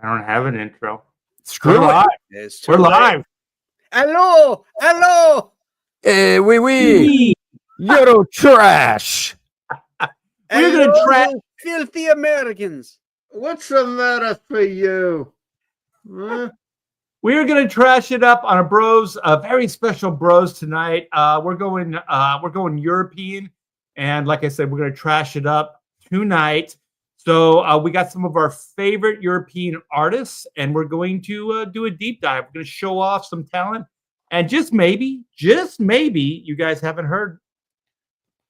I don't have an intro. Screw We're live. We're live. Hello, hello. Oui. Euro trash. We're going to trash. Filthy Americans. What's the matter for you? Huh? We're going to trash it up on a very special bros tonight. We're going European, and like I said, we're going to trash it up tonight. So we got some of our favorite European artists, and we're going to do a deep dive. We're going to show off some talent, and just maybe, you guys haven't heard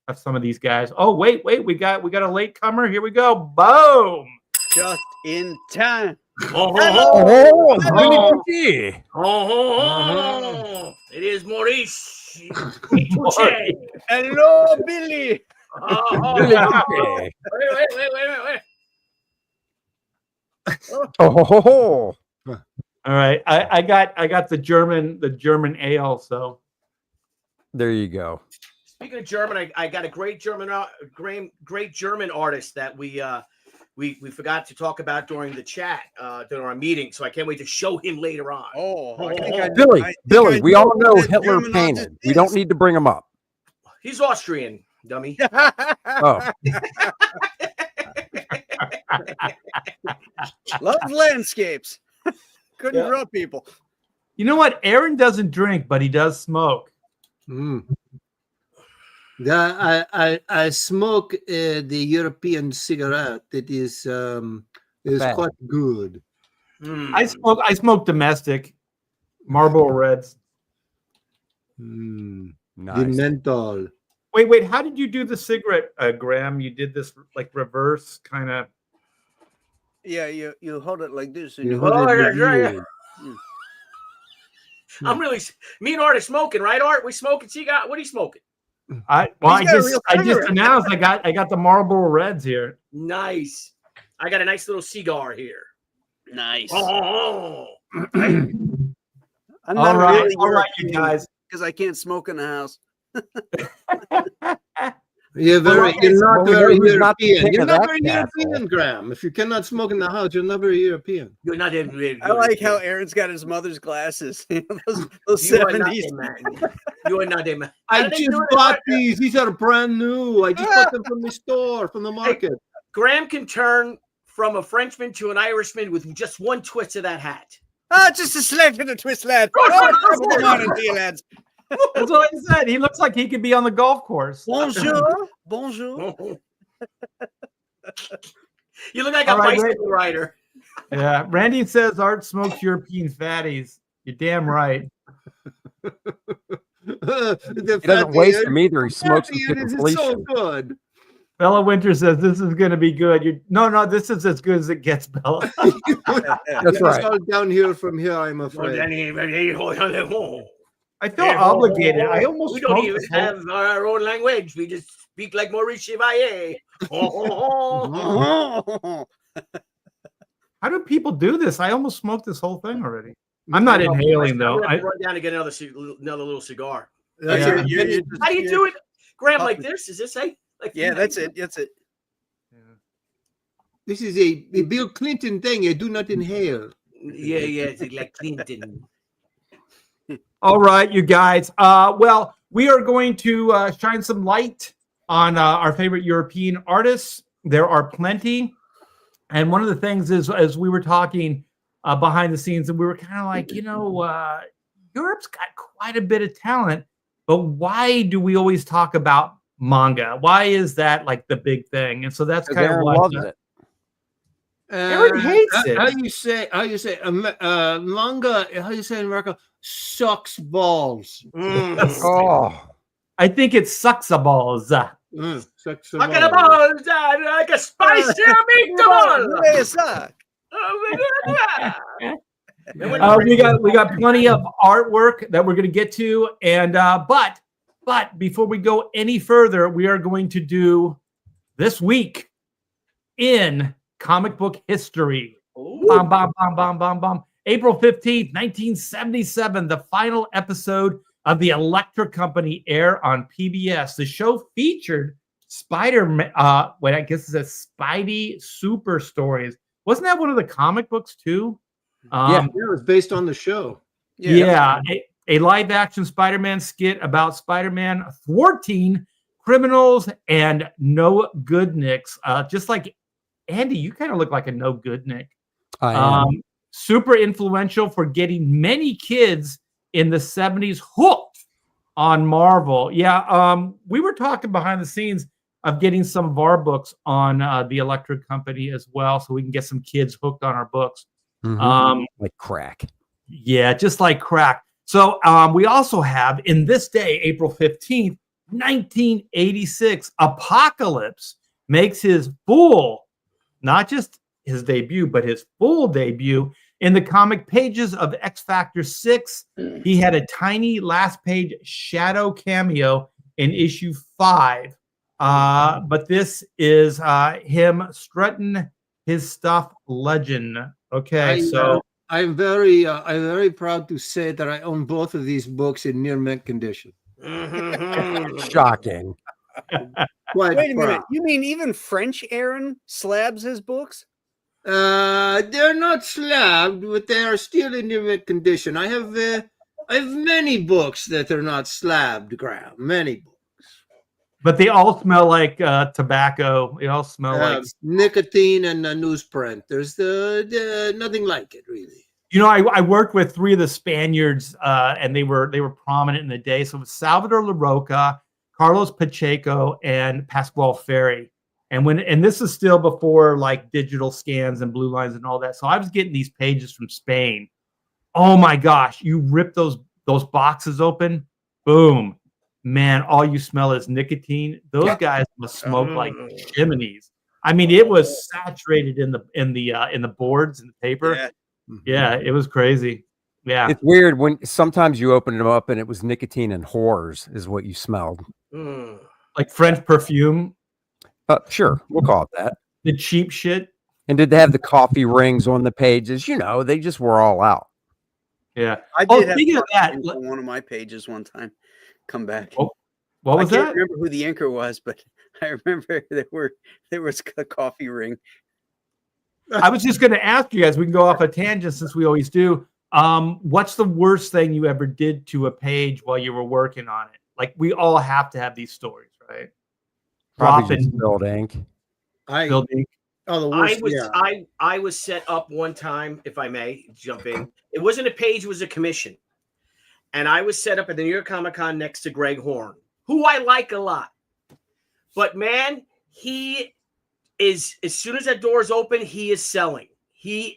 of some of these guys. Oh, wait, we got a late comer. Here we go. Boom! Just in time. Oh, It is Maurice. Hello, Billy. Wait. Oh. All right, I got the German ale. So There you go. Speaking of German, I got a great German artist that we forgot to talk about during the chat during our meeting. So I can't wait to show him later on. Billy, we all know Hitler painted. We don't need to bring him up. He's Austrian, dummy. Oh, Love landscapes. Couldn't draw people. you know what? Aaron doesn't drink, but he does smoke. I smoke the European cigarette. It is Bad. quite good. I smoke domestic Marlboro Reds. The nice. menthol. Wait, how did you do the cigarette, Graham? You did this like reverse kind of. Yeah, you hold it like this. And You you hold it that's right. with I'm really me and Art are smoking, right? Art, we smoking cigar. What are you smoking? I got a real just cigarette. announced I got the Marlboro Reds here. Nice. I got a nice little cigar here. nice. Oh. I'm All not right, really you guys. because I can't smoke in the house. You're Well, not we know very who's not the European. king You're of not that very castle. European, Graham. If you cannot smoke in the house, you're not very European. You're not even really I like how Aaron's got his mother's glasses. those you are not 70s. a man. You are not a man. I How do they just do it, bought Art? these. These are brand new. I just bought them from the store, from the market. Graham can turn from a Frenchman to an Irishman with just one twist of that hat. Just a slant and a twist, lad. Good, Oh, good, good good. morning to you, lads. That's what I said. He looks like he could be on the golf course. Bonjour. Bonjour. You look like a All right, bicycle rider. Yeah, Randy says Art smokes European fatties. You're damn right. He doesn't waste them either. He smokes them to It is so completion. good. Bella Winter says this is going to be good. No, this is as good as it gets, Bella. That's right. It's all downhill from here, I'm afraid. I feel obligated. I almost We don't smoked even this whole- have our own language. We just speak like Maurice Chevalier. How do people do this? I almost smoked this whole thing already. I'm not inhaling though. I have to run down and get another little cigar. That's Yeah. it. How do you do it, Graham? Like this? Is this like? Yeah, that's it. That's it. This is a Bill Clinton thing. You do not inhale. Yeah, it's like Clinton. All right, you guys. Well, we are going to shine some light on our favorite European artists. There are plenty. And one of the things is, as we were talking behind the scenes, and we were kind of like, Europe's got quite a bit of talent, but why do we always talk about manga? Why is that like the big thing? And so that's kind of Aaron what loves it. Aaron hates it. How you say manga? How you say in America? Sucks balls. Oh, I think it sucks a balls. Sucks Look at the balls, like a spicy meatball. Hey, suck. We got plenty of artwork that we're going to get to, and but before we go any further, we are going to do this week in comic book history. Bom, bom, bom, bom, bom, bom. April 15th, 1977, the final episode of the Electra Company aired on PBS. The show featured Spider-Man, I guess it's a Spidey Super Stories. wasn't that one of the comic books too? Yeah. It was based on the show. Yeah, a live action Spider-Man skit about Spider-Man thwarting criminals and no good nicks. Just like Andy, you kind of look like a no good nick. I am. Super influential for getting many kids in the 70s hooked on Marvel. Yeah, we were talking behind the scenes of getting some of our books on the Electric Company as well, so we can get some kids hooked on our books. Like crack. Yeah, just like crack. So we also have, in this day, April 15th, 1986, Apocalypse makes his full, not just his debut, but his full debut in the comic pages of X Factor 6. He had a tiny last page shadow cameo in issue 5. But this is him strutting his stuff legend. Okay, I'm very proud to say that I own both of these books in near mint condition. Shocking. Quite Wait a minute. proud. You mean even French Aaron slabs his books? They're not slabbed, but they are still in near mint condition. I have many books that are not slabbed, Graham. Many books. But they all smell like tobacco. They all smell like nicotine and newsprint. There's nothing like it, really. You know, I worked with 3 of the Spaniards, and they were prominent in the day. So it was Salvador Larroca, Carlos Pacheco, and Pascual Ferry. And this is still before like digital scans and blue lines and all that. So I was getting these pages from Spain. Oh my gosh! You rip those boxes open, boom, man! All you smell is nicotine. Those guys must smoke like chimneys. I mean, it was saturated in the boards and the paper. Yeah, it was crazy. Yeah, It's weird when sometimes you open them up and it was nicotine and whores is what you smelled. like French perfume, Sure, we'll call it that. the cheap shit. And did they have the coffee rings on the pages? You know, they just were all out. Yeah. I Oh, did have speaking of that, on one of my pages one time. Come back. what was I can't that? remember who the inker was, but I remember there was a coffee ring. I was just going to ask you guys. We can go off a tangent since we always do. What's the worst thing you ever did to a page while you were working on it? Like we all have to have these stories, right? Probably just Dropping spilled ink. building. The worst. I was set up one time, if I may jump in. It wasn't a page, it was a commission. And I was set up at the New York Comic Con next to Greg Horn, who I like a lot. But man, he is, as soon as that door is open, he is selling. He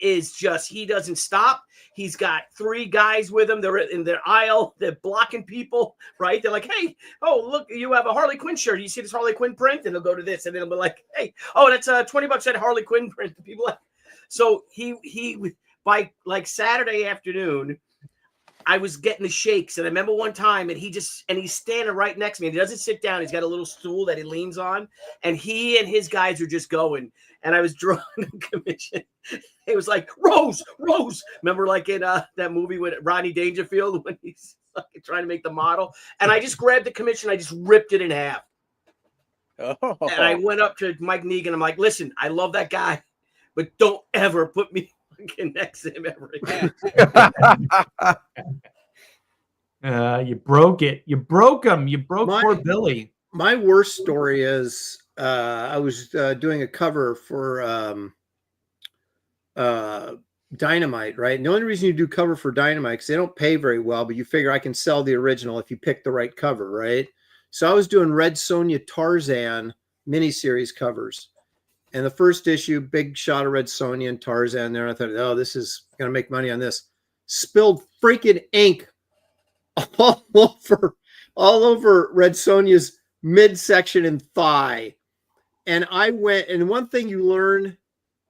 doesn't stop. He's got 3 guys with him. They're in their aisle. They're blocking people, right? They're like, hey, oh, look, you have a Harley Quinn shirt. You see this Harley Quinn print? And they'll go to this. And then they'll be like, hey, oh, that's $20 that Harley Quinn print. People like, so he by like Saturday afternoon, I was getting the shakes. And I remember one time, and he's standing right next to me. And he doesn't sit down. He's got a little stool that he leans on. And he and his guys are just going. And I was drawing a commission. It was like, Rose. Remember like in that movie with Rodney Dangerfield when he's like, trying to make the model? And I just grabbed the commission. I just ripped it in half. Oh. And I went up to Mike Negan. I'm like, listen, I love that guy, but don't ever put me next to him ever again. You broke it. You broke him. You broke poor Billy. My worst story is I was doing a cover for Dynamite, right? And the only reason you do cover for Dynamite because they don't pay very well, but you figure I can sell the original if you pick the right cover, right? So I was doing Red Sonja Tarzan miniseries covers. And the first issue, big shot of Red Sonja and Tarzan there. I thought, oh, this is going to make money on this. Spilled freaking ink all over Red Sonja's midsection and thigh. And I went, and one thing you learn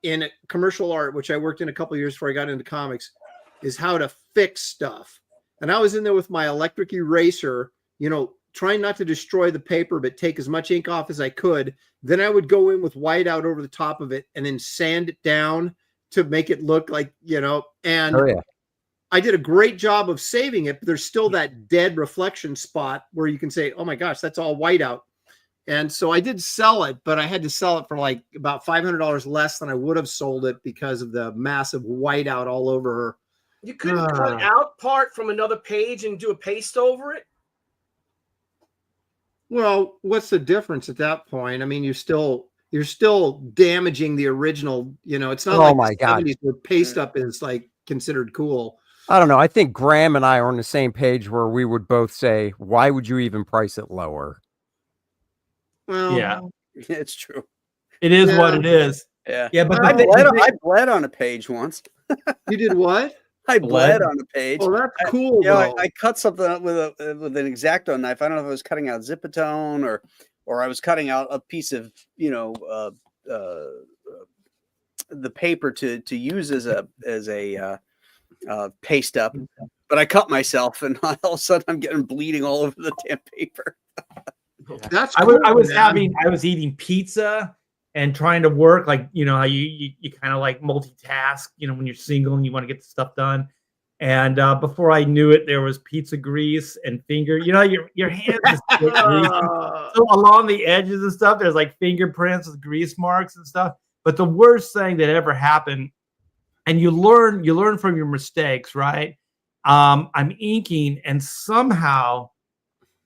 in commercial art, which I worked in a couple of years before I got into comics, is how to fix stuff. And I was in there with my electric eraser, trying not to destroy the paper, but take as much ink off as I could. Then I would go in with whiteout over the top of it and then sand it down to make it look like, and Oh, yeah. I did a great job of saving it, but there's still that dead reflection spot where you can say, oh my gosh, that's all whiteout. And so I did sell it, but I had to sell it for like about $500 less than I would have sold it because of the massive whiteout all over her. You couldn't cut out part from another page and do a paste over it? Well, what's the difference at that point? I mean, you're still damaging the original. You know, it's not like my the God. 70s where paste up is like considered cool. I don't know. I think Graham and I are on the same page where we would both say, why would you even price it lower? Well, Yeah, It's true. it is what it is. Yeah. Yeah, but I bled on a page once. you did what? I bled on a page. Oh, that's cool. I cut something up with an X-Acto knife. I don't know if I was cutting out Zipatone or I was cutting out a piece of the paper to use as a paste up. But I cut myself, and all of a sudden I'm getting bleeding all over the damn paper. That's I cool, was eating pizza and trying to work, like, you know, how you kind of like multitask, you know, when you're single and you want to get the stuff done. And before I knew it, there was pizza grease and finger, you know, your hands just get greasy. So along the edges and stuff, there's like fingerprints with grease marks and stuff. But the worst thing that ever happened, and you learn from your mistakes, right? I'm inking, and somehow,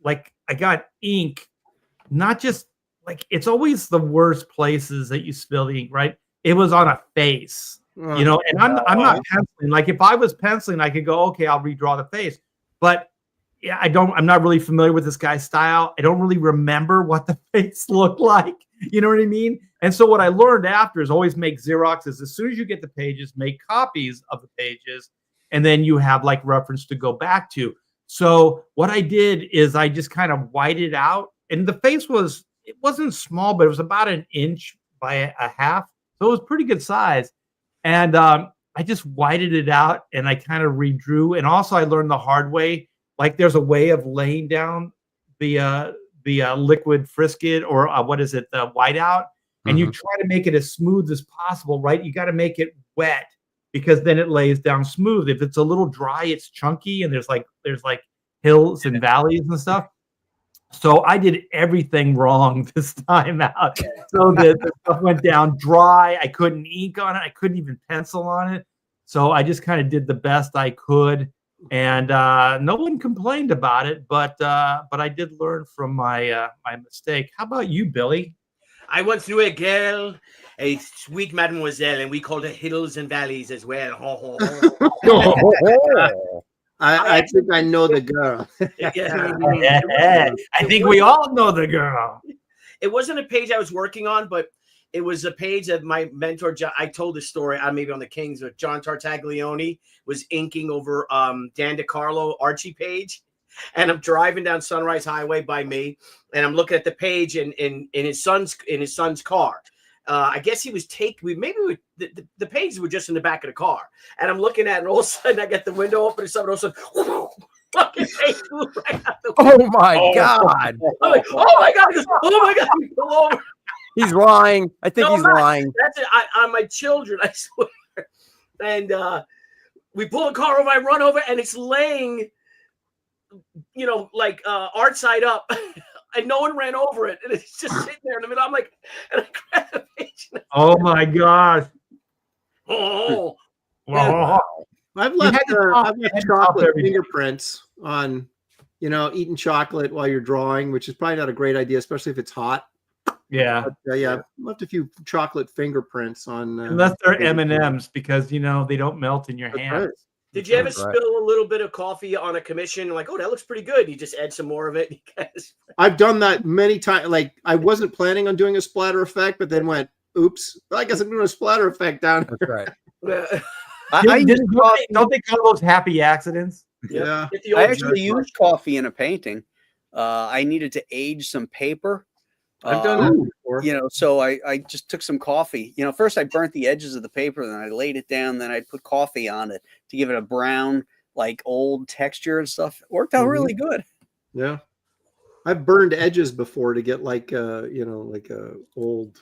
like, I got ink, not just like, it's always the worst places that you spill the ink, right? It was on a face, you know, and I'm not penciling. Like, if I was penciling, I could go, okay, I'll redraw the face. But yeah, I'm not really familiar with this guy's style. I don't really remember what the face looked like. You know what I mean? And so what I learned after is always make Xeroxes. As soon as you get the pages, make copies of the pages, and then you have like reference to go back to. So what I did is I just kind of whited it out, and the face it wasn't small, but it was about an inch by a half. So it was pretty good size. And I just whited it out, and I kind of redrew. And also I learned the hard way, like there's a way of laying down the liquid Frisket, or what is it, the whiteout, and you try to make it as smooth as possible, right? You got to make it wet, because then it lays down smooth. If it's a little dry, it's chunky, and there's like hills and valleys and stuff. So I did everything wrong this time out. So the stuff went down dry. I couldn't ink on it. I couldn't even pencil on it. So I just kind of did the best I could, and no one complained about it. But I did learn from my mistake. How about you, Billy? I went through a girl, a sweet mademoiselle, and we called her hills and valleys as well. I think I know the girl. I think we all know the girl. It wasn't a page I was working on, but it was a page that my mentor, I told this story, maybe on the Kings, but John Tartaglione was inking over Dan DiCarlo Archie page. And I'm driving down Sunrise Highway by me, and I'm looking at the page in his son's car. I guess he was the pages were just in the back of the car, and I'm looking at it, and all of a sudden I get the window open, and all of a sudden, fucking page flew right out the window. Oh my God! I'm like, oh my God! Oh my God! He fell over. He's lying. I think he's lying. That's it. On my children, I swear. And we pull the car over. I run over, and it's laying, you know, like art side up. And no one ran over it, and it's just sitting there in the middle. I'm like, and I grab the page. Oh my gosh! Oh, wow. I've left chocolate fingerprints on, you know, eating chocolate while you're drawing, which is probably not a great idea, especially if it's hot. Yeah, but, I've left a few chocolate fingerprints on. Unless they're M&Ms, because you know they don't melt in your hands. Right. Did you ever spill a little bit of coffee on a commission? Like, oh, that looks pretty good. You just add some more of it. I've done that many times. Like, I wasn't planning on doing a splatter effect, but then went, oops, I guess I'm doing a splatter effect down here. That's Don't right. they call those happy accidents? Yeah. I actually used coffee in a painting. I needed to age some paper. I've done that before. You know, so I just took some coffee. You know, first I burnt the edges of the paper, then I laid it down, then I put coffee on it to give it a brown, like old texture and stuff. It worked out really good. Yeah. I've burned edges before to get like you know, like a old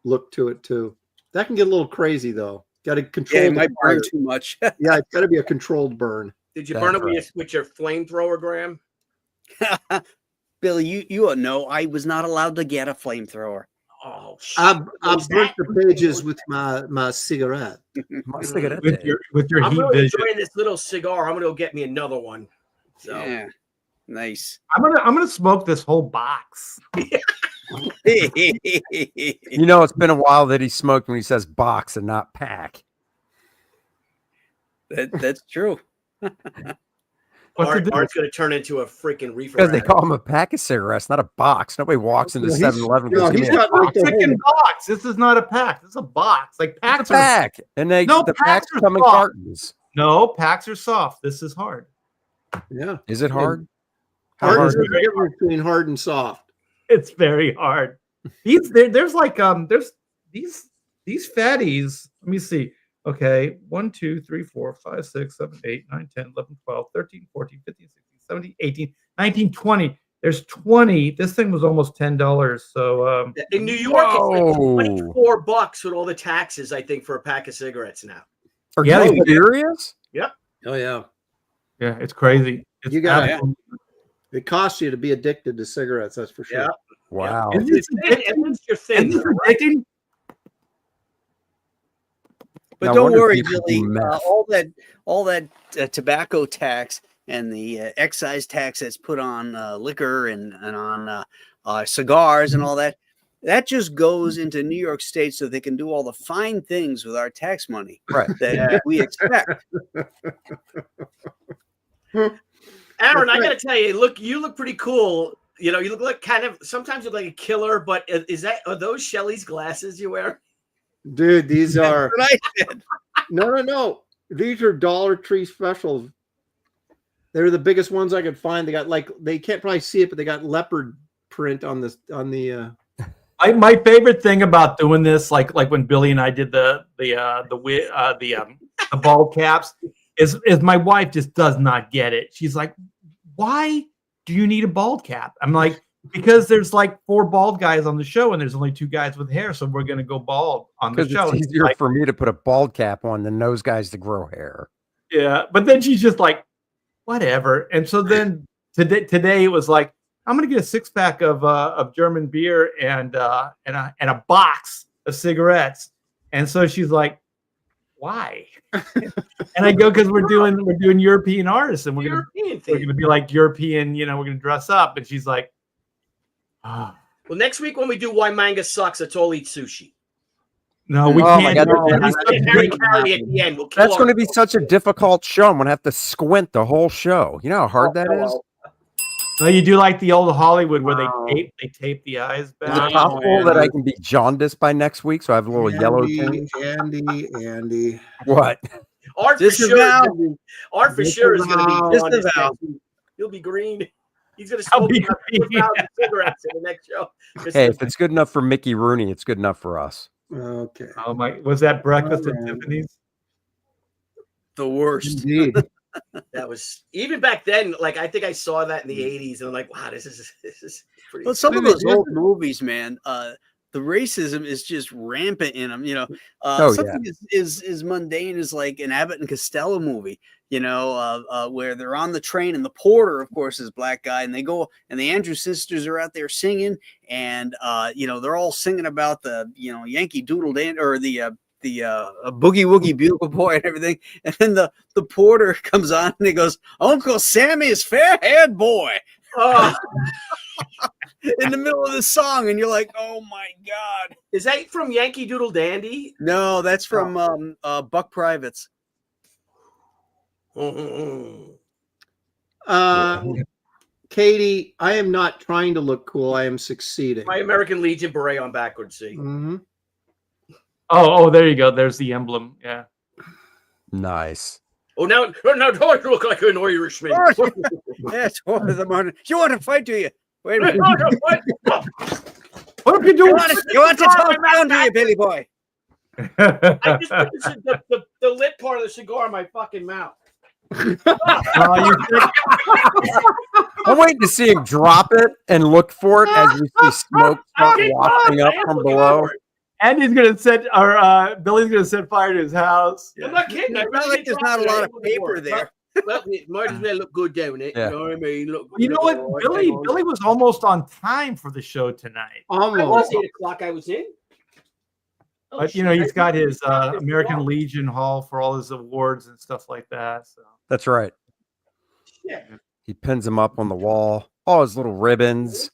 look to it too. That can get a little crazy though. Got to control. Yeah, it might burn too much. Yeah, it's got to be a controlled burn. Did you burn it with your flamethrower, Graham? Billy, you know I was not allowed to get a flamethrower. Oh, I was burnt that- the pages with my cigarette. Must have got with your I'm heat really vision. enjoying this little cigar. I'm gonna go get me another one. So Yeah, nice. I'm gonna smoke this whole box. You know, it's been a while that he smoked when he says box and not pack. That's true. What's the Art's gonna turn into a freaking reefer. Because they addict. call him a pack of cigarettes, not a box. Nobody walks into Well, he's- 7-Eleven. no, he's got like the freaking whole, box. This is not a pack. This is a box. Like a packs are pack. And they No, the packs packs are come in soft. cartons. no packs are soft. This is hard. yeah. Is it hard? How Hard hard is is the difference between hard and soft. It's very hard. There's like there's these fatties. Let me see. Okay, 1, 2, 3, 4, 5, 6, 7, 8, 9, 10, 11, 12, 13, 14, 15, 16, 17, 18, 19, 20. There's 20. This thing was almost $10. So In New York, it's Whoa. like $24 with all the taxes, I think, for a pack of cigarettes now. Are Yeah, you they- serious? Oh yeah. yeah, it's crazy. It's You got absolutely- It costs you to be addicted to cigarettes, that's for sure. Yeah. Wow. Isn't this It's your thing. Isn't this addicting? But No don't wonder worry, people Billy. do meth. All that tobacco tax and the excise tax that's put on liquor and on cigars and all that, that just goes into New York State so they can do all the fine things with our tax money Right. that we expect. Aaron, I gotta tell you, you look pretty cool. You know, you look like sometimes you look like a killer, but are those Shelley's glasses you wear? Dude, these are That's what I said. no. These are Dollar Tree specials. They're the biggest ones I could find. They got like they can't probably see it, but they got leopard print on the My favorite thing about doing this, like when Billy and I did the bald caps, is my wife just does not get it. She's like, "Why do you need a bald cap?" I'm like, "Because there's like 4 bald guys on the show, and there's only 2 guys with hair, so we're gonna go bald on the Because show." it's And she's easier like, for me to put a bald cap on than those guys to grow hair. yeah, but then she's just like, "Whatever." And so then today it was like, I'm gonna get a 6-pack of German beer and a box of cigarettes. And so she's like, "Why?" And I go, "Because we're doing European artists, and we're European gonna thing. be like European, we're gonna dress up." And she's like, "Oh, Well, next week when we do Why Manga Sucks, let's all eat sushi. no, we Oh my can't." God, do that's that." And Harry Carey at the end. We'll kill That's going to be ourselves. such a difficult show. I'm going to have to squint the whole show. You know how hard that is? No, you do like the old Hollywood where Wow. they tape the eyes Is it back. possible that I can be jaundiced by next week so I have a little yellow tinge? Andy. What? Art for Just sure. about. Art for Just sure is going to about. be on Just this about. next week. He'll be green. He's going to I'll smoke be about green. 4,000 cigarettes in the next show. Hey, if it's good enough for Mickey Rooney, it's good enough for us. Okay. Oh my! Was that breakfast at Alright. Tiffany's? The worst. Indeed. That was even back then. Like I think I saw that in the '80s, and I'm like, wow, this is pretty. Well, some of Maybe those it's old movies, man, the racism is just rampant in them. Oh, Something is mundane as like an Abbott and Costello movie. Where they're on the train and the porter, of course, is a black guy, and they go and the Andrews sisters are out there singing, and they're all singing about the Yankee Doodle Dandy or the Boogie Woogie Bugle Boy and everything, and then the porter comes on and he goes, "Uncle Sammy's fair-haired boy." Oh, In the middle of the song, and you're like, "Oh my god!" is that from Yankee Doodle Dandy? No, that's from Buck Privates. Katie, I am not trying to look cool. I am succeeding. My American Legion beret on backwards. See, Mhm. Oh, there you go. There's the emblem. Yeah. Nice. now do I look like an Irishman? That's one of the morning. You want to fight, do you? Wait a minute. What are you You doing? want to talk down, do you, Billy boy? I just put the lit part of the cigar in my fucking mouth. Oh, I'm waiting to see him drop it and look for it as we see smoke start wafting up from below. and he's gonna set, or Billy's gonna set fire to his house. I'm not kidding. It's not like there's not a lot of paper there. Well, it might as well look good down it. Yeah. You know what I mean? Look, You know what? look all right, Billy hang on. Billy was almost on time for the show tonight. It was Almost. 8:00. I was in. Oh, But you know, shit, he's I got really his dropped this American cigar. Legion Hall for all his awards and stuff like that. So That's right. Yeah, He pins them up on the wall. All his little ribbons.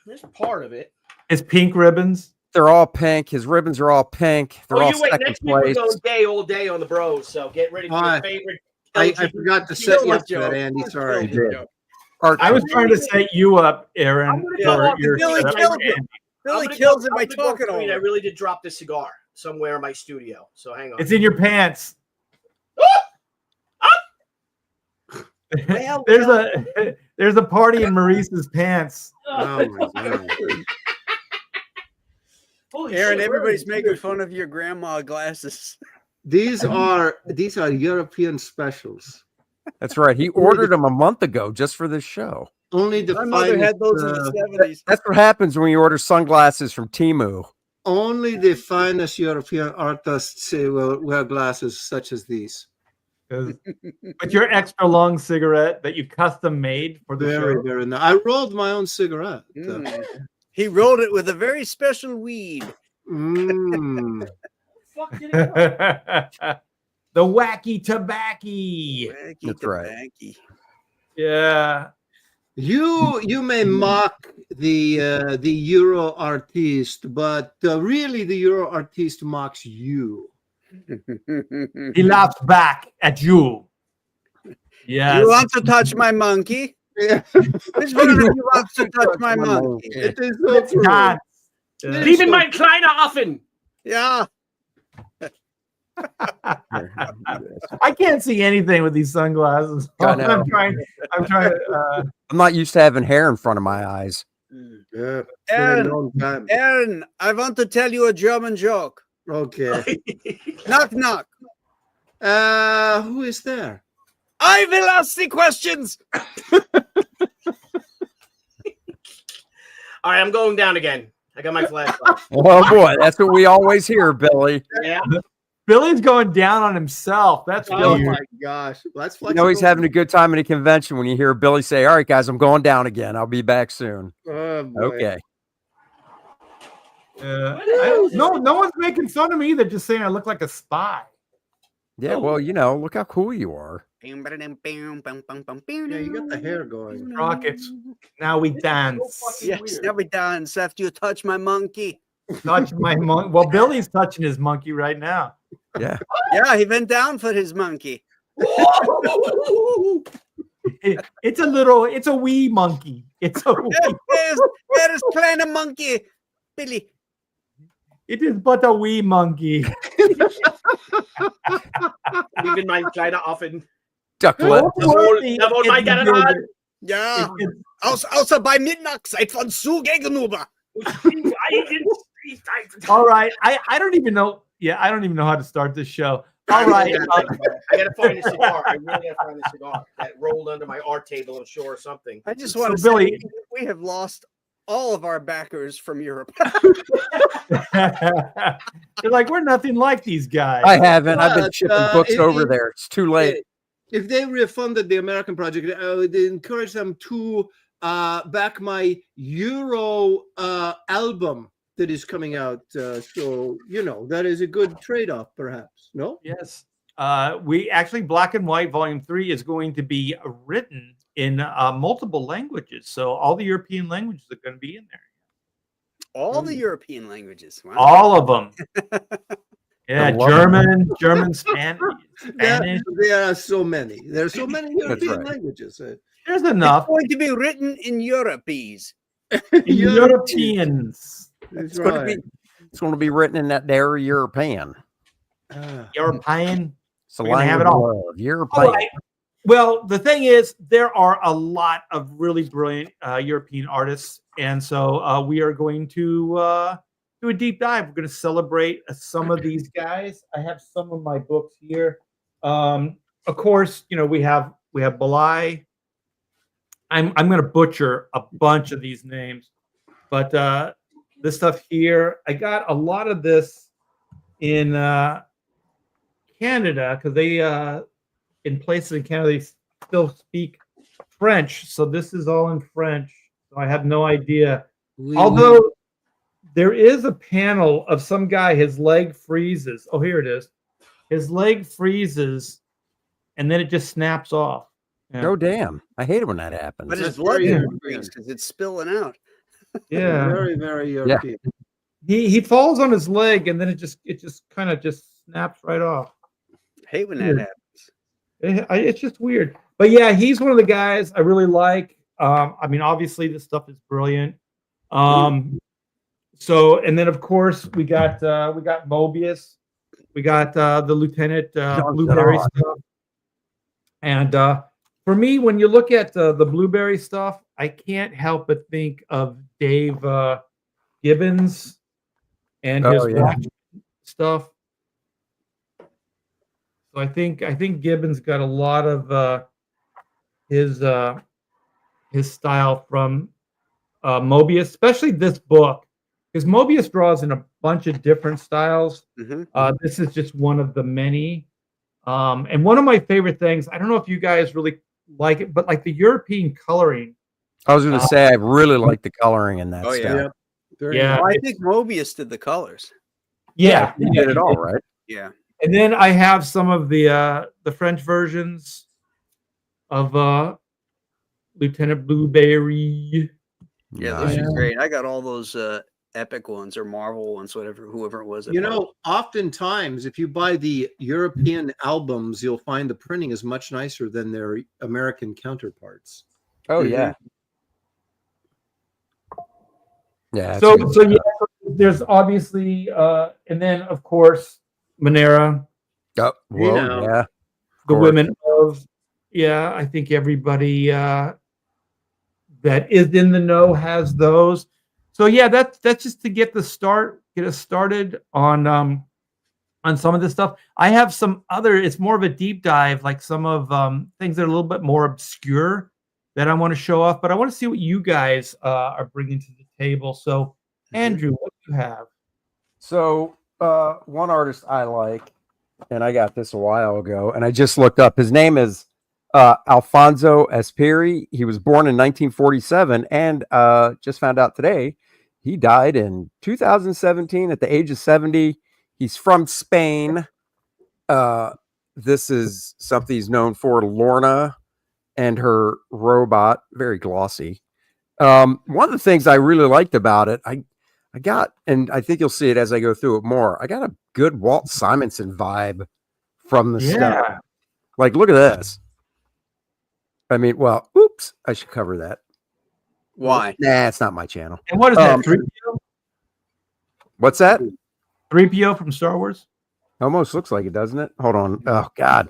there's part of it. his pink ribbons. They're all pink. His ribbons are all pink. They're all You wait. second Next week we're place. going day all day on the Bros. So get ready for your Alright. favorite. I LGBT forgot to set you up for that, joke. Andy. Sorry. You did. Art I was trying to set you up, I'm Aaron, gonna go for off your the Billy setup, killed you. Andy. Billy I'm kills it gonna by go talking clean. I over. really did drop the cigar somewhere in my studio. So hang on. It's in your pants. Well, there's a party in Maurice's pants. Oh my God. Holy Aaron, shit, everybody's where is making it? fun of your grandma glasses. These are European specials. That's right. He ordered them a month ago just for this show. Only the My mother finest, had those in the 70s. That's what happens when you order sunglasses from Temu. only the finest European artists will wear glasses such as these. With your extra long cigarette that you custom made for the Very, show. very nice. I rolled my own cigarette. Mm. He rolled it with a very special weed. Mm. Fuck did it go? The wacky tobacco. Wacky That's right. tobacco. Yeah. You may mock the Euro artiste, but really the Euro artiste mocks you. He laughs back at you. Yes. You want to touch my monkey? Yeah, Which one of you wants to touch my monkey? it is so It's true. not. Yeah. Leave in my kleiner offen. Yeah. I can't see anything with these sunglasses. I know. I'm trying. I'm not used to having hair in front of my eyes. Yeah, it's been a Aaron, long time. Aaron, I want to tell you a German joke. Okay. Knock, knock. Who is there? I will ask the questions. All right, I'm going down again. I got my flashlight. Oh boy, that's what we always hear, Billy. Yeah. Billy's going down on himself. That's Oh weird. my gosh. That's You know he's having a good time at a convention when you hear Billy say, "All right, guys, I'm going down again. I'll be back soon." Oh, boy. Okay. No one's making fun of me. They're just saying I look like a spy. Yeah, well, you know, look how cool you are. Yeah, you got the hair going. Rockets. Now we dance. Yes, now we dance after you touch my monkey. Touch my monkey. Well, Billy's touching his monkey right now. Yeah. Yeah, he went down for his monkey. It's a wee monkey. It's a wee. There is kleiner monkey. Billy. It is but a wee monkey. Leave in my kleiner offen. Ducklet. Jawohl, mein General. Ja, außer bei Mittagszeit von zu gegenüber. All right. I don't even know. Yeah, I don't even know how to start this show. All right. I gotta find a cigar. I really gotta find a cigar that rolled under my art table, I'm sure, or something. I just So, want to Billy- say we have lost all of our backers from Europe. They're like, we're nothing like these guys. I haven't. I've been But, shipping books over there. It's too late. If they refunded the American project, I would encourage them to back my Euro album that is coming out. So, you know, that is a good trade-off, perhaps. No? Yes. We actually, Black and White Volume 3 is going to be written in multiple languages. So all the European languages are going to be in there. All the European languages. Wow. All of them. Yeah, I love German, Spanish. There are so many. There are so many European right. languages. There's It's enough. going to be written in Europese. Europeans. That's It's going to be written in that there European. European. It's the We're gonna have language it all. of love. European. All right. Well, the thing is, there are a lot of really brilliant European artists, and so we are going to do a deep dive. We're going to celebrate some of these guys. I have some of my books here. Of course, you know we have Belai. I'm going to butcher a bunch of these names, but this stuff here, I got a lot of this in Canada because in places in Canada they still speak French, so this is all in French. So I have no idea. Although there is a panel of some guy, his leg freezes. Oh, here it is. His leg freezes, and then it just snaps off. Yeah. Oh, damn. I hate it when that happens. But his That's blood very didn't European. freeze because it's spilling out. Yeah. Very, very European. He falls on his leg, and then it just kind of just snaps right off. Hate when that Weird. happens. It's just weird. But yeah, he's one of the guys I really like. I mean, obviously this stuff is brilliant. So, and then of course we got Mobius, we got the Lieutenant Blueberry stuff, and for me, when you look at the Blueberry stuff, I can't help but think of Dave Gibbons and his Watchmen stuff. So I think Gibbons got a lot of his style from Mobius, especially this book, because Mobius draws in a bunch of different styles. This is just one of the many. And one of my favorite things, I don't know if you guys really like it, but like the European coloring. I was going to say I really like the coloring in that Oh, stuff. yeah. Yeah, Well, I think Mobius did the colors. Yeah, He did it all right. Yeah. And then I have some of the French versions of Lieutenant Blueberry. Yeah, those are great. I got all those epic ones or Marvel ones, whoever it was. You know, oftentimes if you buy the European albums, you'll find the printing is much nicer than their American counterparts. Oh, yeah. Yeah. So yeah, there's obviously, and then of course Monera, Oh, You well, know. yeah. the course. women of, yeah, I think everybody that is in the know has those. So yeah, that's just to get us started on some of this stuff. I have some other, it's more of a deep dive, like some of things that are a little bit more obscure that I want to show off, but I want to see what you guys are bringing to the table. So Andrew, what do you have? So one artist I like, and I got this a while ago, and I just looked up. His name is Alfonso Espiri. He was born in 1947, and just found out today he died in 2017 at the age of 70. He's from Spain. This is something he's known for, Lorna and her robot, very glossy. One of the things I really liked about it, I got, and I think you'll see it as I go through it more, I got a good Walt Simonson vibe from the stuff. Like, look at this. I mean, well, oops, I should cover that. Why? Nah, it's not my channel. And what is that? 3PO? What's that? 3PO from Star Wars? Almost looks like it, doesn't it? Hold on. Oh, God.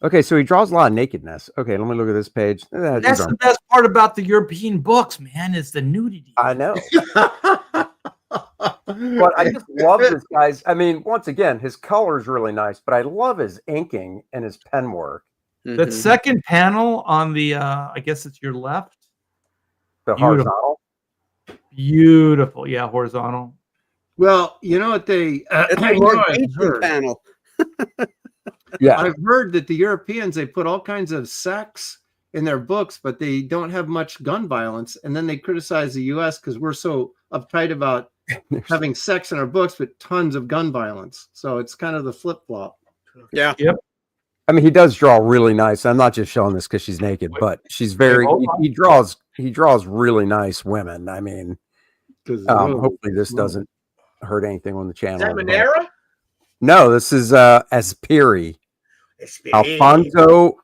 Okay, so he draws a lot of nakedness. Okay, let me look at this page. That's the best part about the European books, man, is the nudity. I know. But I just love this guy's. I mean, once again, his color is really nice, but I love his inking and his pen work. That second panel on the, I guess it's your left. The Beautiful. horizontal. Beautiful. Yeah, horizontal. Well, you know what they It's a what more I've ancient heard? panel. Yeah. I've heard that the Europeans, they put all kinds of sex in their books, but they don't have much gun violence. And then they criticize the US because we're so uptight about having sex in our books, but tons of gun violence. So it's kind of the flip flop. Yeah. I mean, he does draw really nice. I'm not just showing this because she's naked, but she's very. He draws really nice women. I mean, hopefully this doesn't hurt anything on the channel. Is that Monera? No, this is Espiri. Alfonso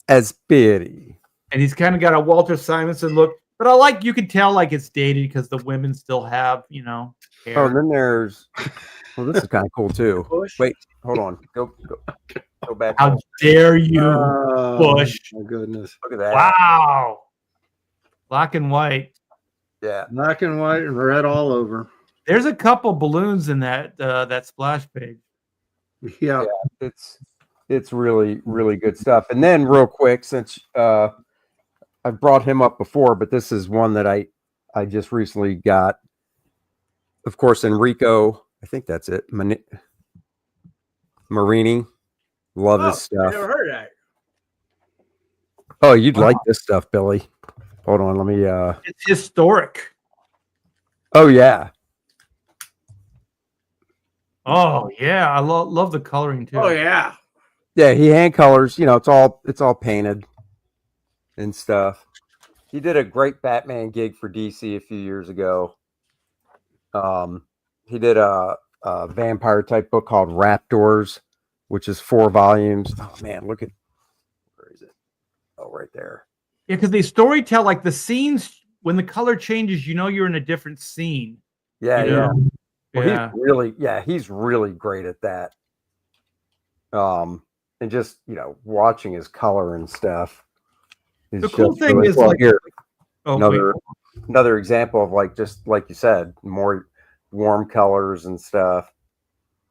Espiri. And he's kind of got a Walter Simonson look, but I like, you can tell like it's dated because the women still have, hair. Oh, and then there's. Well, this is kind of cool too. Wait, hold on. Go back. How dare you, Bush? My goodness. Look at that. Wow. Black and white. Yeah. Black and white and red all over. There's a couple balloons in that splash page. Yeah. It's really, really good stuff. And then real quick, since I've brought him up before, but this is one that I just recently got. Of course, Enrico, I think that's it. Marini. Love his I stuff. never heard of that. Oh, you'd Wow. like this stuff, Billy. Hold on, let me. It's historic. Oh yeah, Oh yeah, I love the coloring too. Oh yeah. yeah. He hand colors. You know, it's all painted and stuff. He did a great Batman gig for DC a few years ago. He did a vampire type book called Raptors, which is 4 volumes. Oh man, look at where is it? Oh, right there. Yeah, because they story tell like the scenes when the color changes, you know you're in a different scene. Yeah, You yeah. know? Well, he's really great at that. And just watching his color and stuff. Is The cool just thing really is cool. like Here, oh, another example of like just like you said, more warm colors and stuff.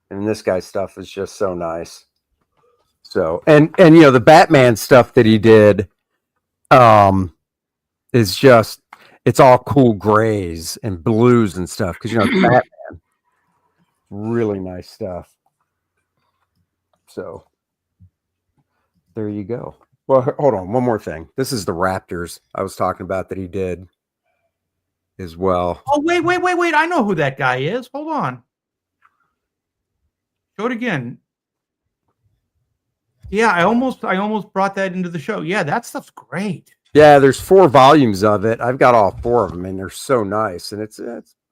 And this guy's stuff is just so nice. So and the Batman stuff that he did, is just it's all cool grays and blues and stuff because it's Batman. Really nice stuff. So there you go. Well, hold on, one more thing. This is the Raptors I was talking about that he did as well. Oh wait! I know who that guy is. Hold on. Show it again. Yeah, I almost brought that into the show. Yeah, that stuff's great. Yeah, there's 4 volumes of it. I've got all 4 of them, and they're so nice. And it's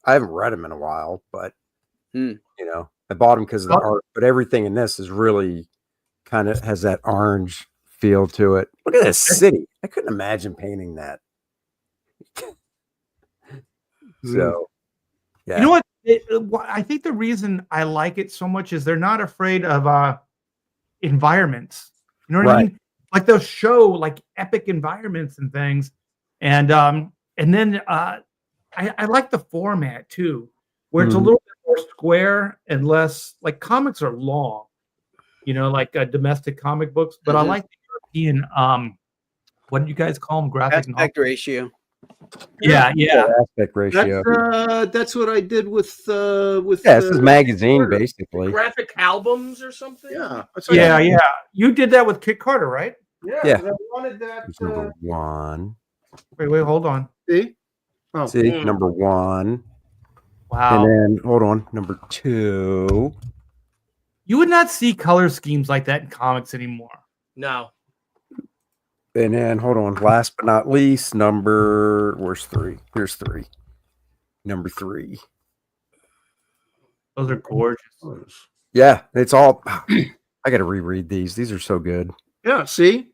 I haven't read them in a while, but I bought them because of the art. But everything in this is really kind of has that orange feel to it. Look at this city. I couldn't imagine painting that. So, yeah. You know what? I think the reason I like it so much is they're not afraid of environments. You know what I mean? Like they'll show like epic environments and things, and then I like the format too, where it's a little bit more square and less like comics are long, like domestic comic books. But I like the European. What did you guys call them? Graphic Aspect ratio. Yeah. Aspect ratio. That's what I did with this is magazine basically. Graphic albums or something. Yeah. Yeah. You did that with Kit Carter, right? Yeah. 'cause I wanted that. Here's number 1. Wait, hold on. See? Oh. See, number 1. Wow. And then hold on, number 2. You would not see color schemes like that in comics anymore. No. And then hold on, last but not least, where's 3? Here's 3. Number 3. Those are gorgeous. Yeah, it's all I gotta reread these. These are so good. Yeah, see?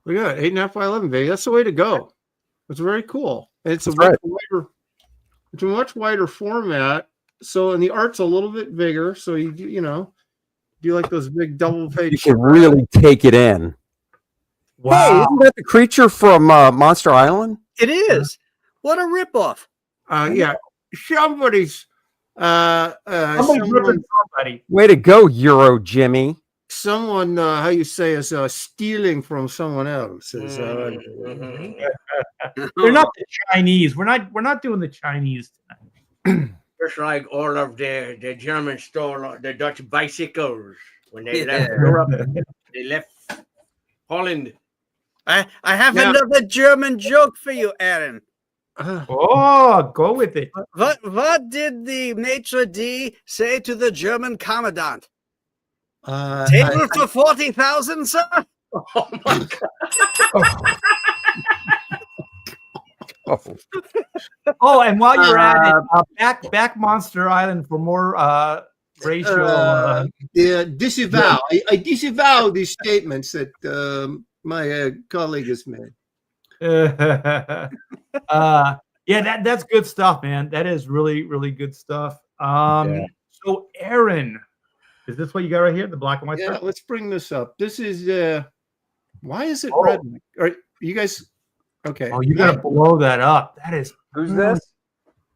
Look at that. 8.5 by 11, baby. That's the way to go. It's very cool. And it's it's a much wider format. So, and the art's a little bit bigger. So you do like those big double page. You can really take it in. Wow. Hey, isn't that the creature from Monster Island? It is. What a ripoff. Yeah. Somebody's Somebody. Way to go, Euro Jimmy. someone how you say is stealing from someone else. They're not the Chinese. We're not doing the Chinese tonight. Just like all of the Germans stole the Dutch bicycles when they left Europe. They left Holland. I have another German joke for you, Aaron. Oh, go with it. What did the maitre d' say to the German commandant? Uh, Table for 40,000, sir? Oh my God. Oh, and while you're at it, back Monster Island for more racial. disavow. I disavow these statements that my colleague has made. Yeah, that's good stuff, man. That is really, really good stuff. So, Aaron, is this what you got right here? The black and white Yeah, stuff? let's bring this up. This is why is it red? Are you guys okay? Oh, you gotta blow that up. That is Who's this?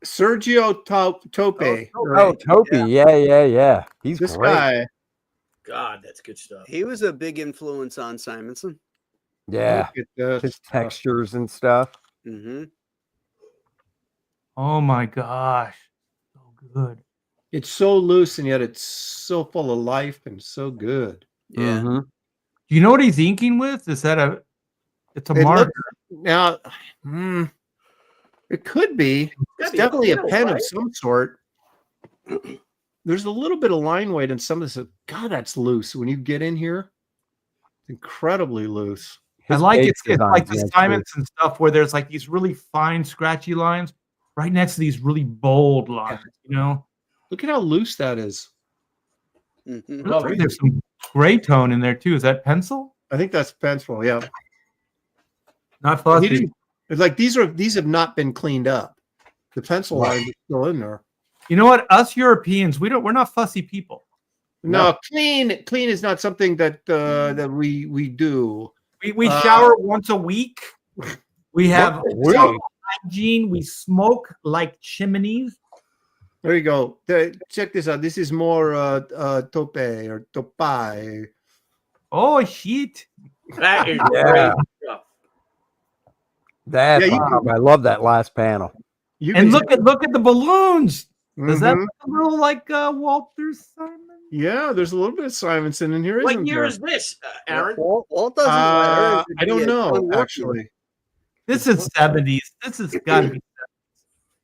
Sergio Tope. Oh, Topi. Yeah. He's This great. guy. God, that's good stuff. He was a big influence on Simonson. Yeah. Look at His textures and stuff. Mm-hmm. oh my gosh. So good. It's so loose and yet it's so full of life and so good. Yeah. Mhm. Do you know what he's inking with? Is that It's a It marker. Now, it could be. It's definitely a pen of some sort. There's a little bit of line weight in some of this. God, that's loose. When you get in here, it's incredibly loose. I His like base it's like the design's nice, assignments and stuff where there's like these really fine, scratchy lines right next to these really bold lines. You know, Look at how loose that is. Mhm. looks like there's some gray tone in there too. Is that pencil? I think that's pencil. Yeah. Not He fussy. didn't- It's like these have not been cleaned up. The pencil lines are still in there. You know what? Us Europeans, we're not fussy people. No, clean is not something that that we do. We shower once a week. We have Really? hygiene. We smoke like chimneys. There you go. Check this out. This is more tope or topai. Oh shit! That is Yeah. great stuff. That Yeah, I love that last panel. You And can- look at the balloons. Does that Mhm. look a little like Walter Simon? Yeah, there's a little bit of Simonson in here. What isn't year there? is this, Aaron? Walt doesn't wear it. I don't Yeah, know unlucky. actually. This is 70s. This has got to be.